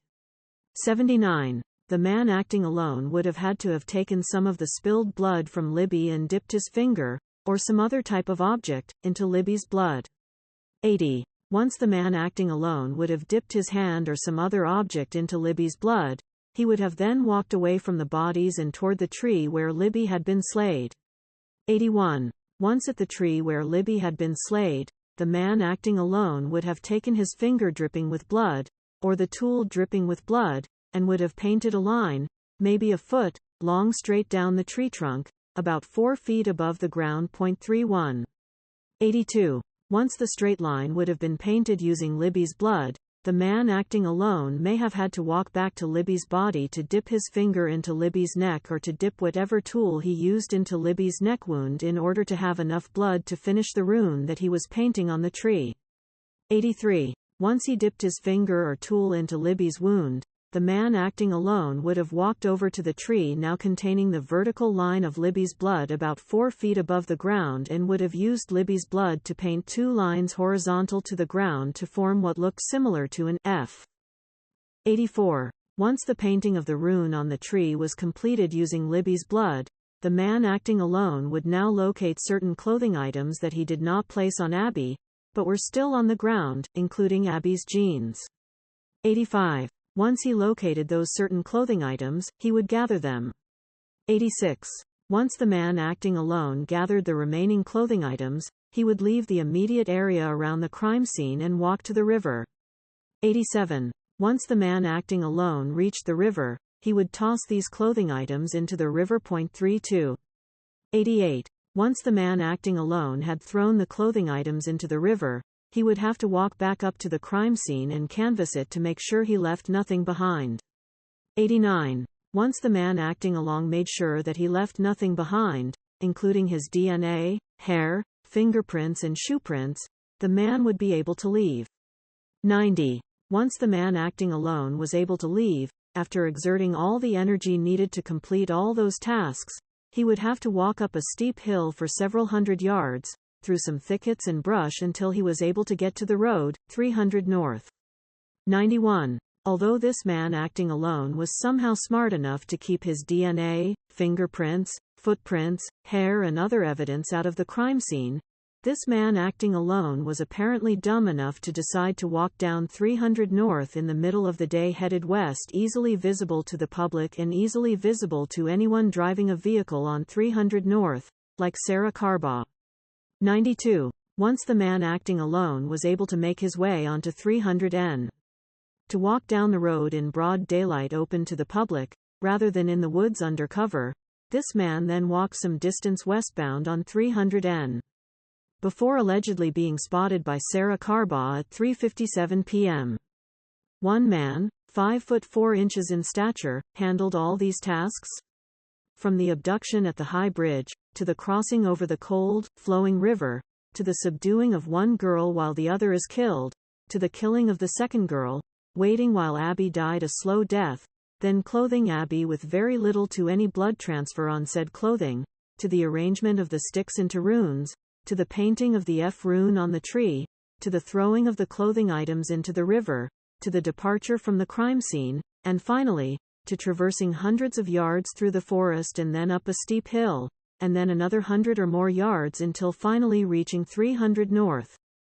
79. The man acting alone would have had to have taken some of the spilled blood from Libby and dipped his finger, or some other type of object, into Libby's blood. 80. Once the man acting alone would have dipped his hand or some other object into Libby's blood, he would have then walked away from the bodies and toward the tree where Libby had been slayed. 81. Once at the tree where Libby had been slayed, the man acting alone would have taken his finger dripping with blood, or the tool dripping with blood, and would have painted a line, maybe a foot, long straight down the tree trunk, about 4 feet above the ground. 31. 82. Once the straight line would have been painted using Libby's blood, the man acting alone may have had to walk back to Libby's body to dip his finger into Libby's neck or to dip whatever tool he used into Libby's neck wound in order to have enough blood to finish the rune that he was painting on the tree. 83. Once he dipped his finger or tool into Libby's wound, the man acting alone would have walked over to the tree now containing the vertical line of Libby's blood about 4 feet above the ground and would have used Libby's blood to paint 2 lines horizontal to the ground to form what looked similar to an F. 84. Once the painting of the rune on the tree was completed using Libby's blood, the man acting alone would now locate certain clothing items that he did not place on Abby, but were still on the ground, including Abby's jeans. 85. Once he located those certain clothing items, he would gather them. 86. Once the man acting alone gathered the remaining clothing items, he would leave the immediate area around the crime scene and walk to the river. 87. Once the man acting alone reached the river, he would toss these clothing items into the river. 32. 88. Once the man acting alone had thrown the clothing items into the river, he would have to walk back up to the crime scene and canvass it to make sure he left nothing behind. 89. Once the man acting alone made sure that he left nothing behind, including his DNA, hair, fingerprints and shoe prints, the man would be able to leave. 90. Once the man acting alone was able to leave, after exerting all the energy needed to complete all those tasks, he would have to walk up a steep hill for several hundred yards, through some thickets and brush until he was able to get to the road, 300 north. 91. Although this man acting alone was somehow smart enough to keep his DNA, fingerprints, footprints, hair and other evidence out of the crime scene, this man acting alone was apparently dumb enough to decide to walk down 300 North in the middle of the day headed west, easily visible to the public and easily visible to anyone driving a vehicle on 300 North, like Sarah Carbaugh. 92. Once the man acting alone was able to make his way onto 300 N. to walk down the road in broad daylight open to the public, rather than in the woods under cover, this man then walked some distance westbound on 300 N. before allegedly being spotted by Sarah Carbaugh at 3:57 p.m. One man, 5 foot 4 inches in stature, handled all these tasks. From the abduction at the High Bridge, to the crossing over the cold, flowing river, to the subduing of one girl while the other is killed, to the killing of the second girl, waiting while Abby died a slow death, then clothing Abby with very little to any blood transfer on said clothing, to the arrangement of the sticks into runes, to the painting of the F rune on the tree, to the throwing of the clothing items into the river, to the departure from the crime scene, and finally, to traversing hundreds of yards through the forest and then up a steep hill, and then another 100 or more yards until finally reaching 300 North.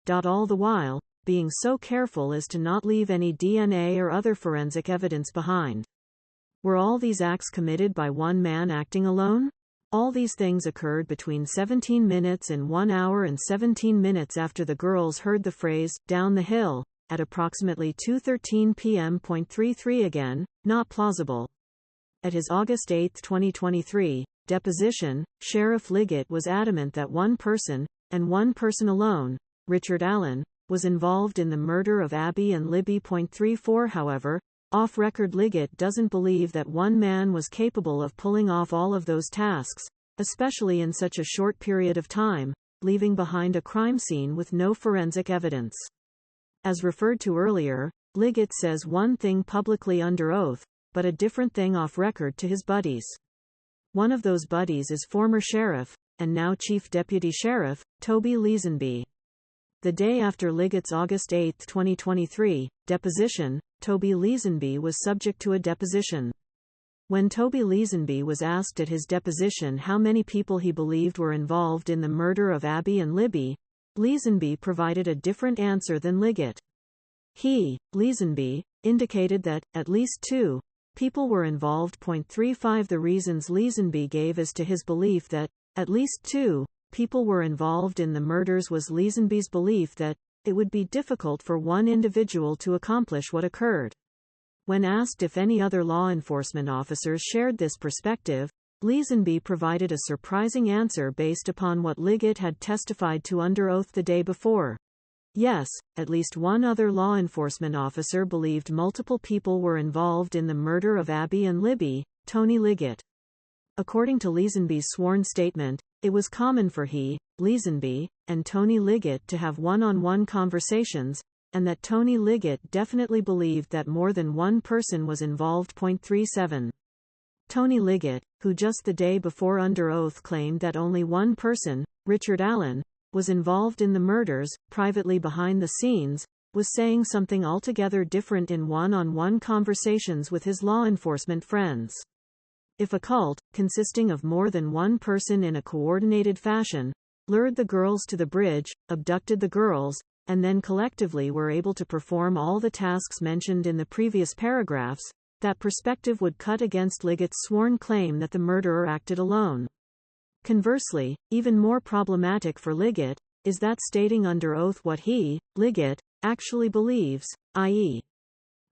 All the while, being so careful as to not leave any DNA or other forensic evidence behind. Were all these acts committed by one man acting alone? All these things occurred between 17 minutes and 1 hour and 17 minutes after the girls heard the phrase, "down the hill," at approximately 2:13 p.m. .33 again, not plausible. At his August 8, 2023, deposition, Sheriff Liggett was adamant that one person, and one person alone, Richard Allen, was involved in the murder of Abby and Libby. 34 However, off-record Liggett doesn't believe that one man was capable of pulling off all of those tasks, especially in such a short period of time, leaving behind a crime scene with no forensic evidence. As referred to earlier, Liggett says one thing publicly under oath, but a different thing off-record to his buddies. One of those buddies is former sheriff, and now Chief Deputy Sheriff, Toby Leesenby. The day after Liggett's August 8, 2023, deposition, Toby Leesenby was subject to a deposition. When Toby Leesenby was asked at his deposition how many people he believed were involved in the murder of Abby and Libby, Leesenby provided a different answer than Liggett. He, Leesenby, indicated that, at least 2 people were involved. 35 The reasons Leesenby gave as to his belief that, at least 2 people were involved in the murders was Leesenby's belief that, it would be difficult for one individual to accomplish what occurred. When asked if any other law enforcement officers shared this perspective, Leesenby provided a surprising answer based upon what Liggett had testified to under oath the day before. Yes, at least one other law enforcement officer believed multiple people were involved in the murder of Abby and Libby, Tony Liggett. According to Leesenby's sworn statement, it was common for he, Leesenby, and Tony Liggett to have one-on-one conversations, and that Tony Liggett definitely believed that more than one person was involved. 37. Tony Liggett, who just the day before under oath claimed that only one person, Richard Allen, was involved in the murders, privately behind the scenes, was saying something altogether different in one-on-one conversations with his law enforcement friends. If a cult, consisting of more than one person in a coordinated fashion, lured the girls to the bridge, abducted the girls, and then collectively were able to perform all the tasks mentioned in the previous paragraphs, that perspective would cut against Liggett's sworn claim that the murderer acted alone. Conversely, even more problematic for Liggett, is that stating under oath what he, Liggett, actually believes, i.e.,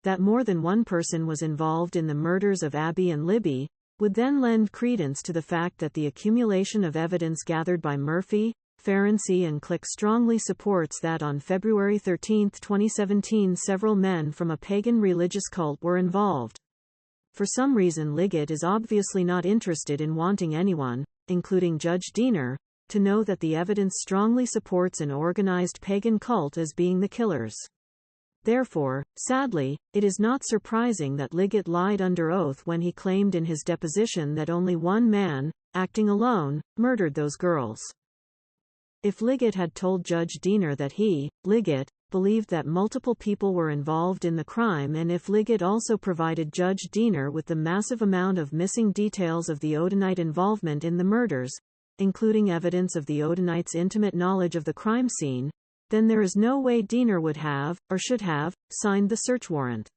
that more than one person was involved in the murders of Abby and Libby, would then lend credence to the fact that the accumulation of evidence gathered by Murphy, Ferenczi and Click strongly supports that on February 13, 2017 several men from a pagan religious cult were involved. For some reason Liggett is obviously not interested in wanting anyone, including Judge Diener, to know that the evidence strongly supports an organized pagan cult as being the killers. Therefore, sadly, it is not surprising that Liggett lied under oath when he claimed in his deposition that only one man, acting alone, murdered those girls. If Liggett had told Judge Diener that he, Liggett, believed that multiple people were involved in the crime, and if Liggett also provided Judge Diener with the massive amount of missing details of the Odinite involvement in the murders, including evidence of the Odinite's intimate knowledge of the crime scene, then there is no way Diener would have, or should have, signed the search warrant.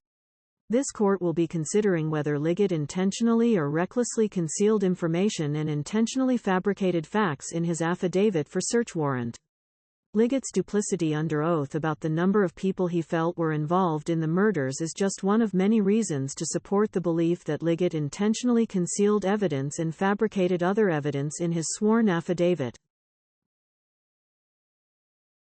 This court will be considering whether Liggett intentionally or recklessly concealed information and intentionally fabricated facts in his affidavit for search warrant. Liggett's duplicity under oath about the number of people he felt were involved in the murders is just one of many reasons to support the belief that Liggett intentionally concealed evidence and fabricated other evidence in his sworn affidavit.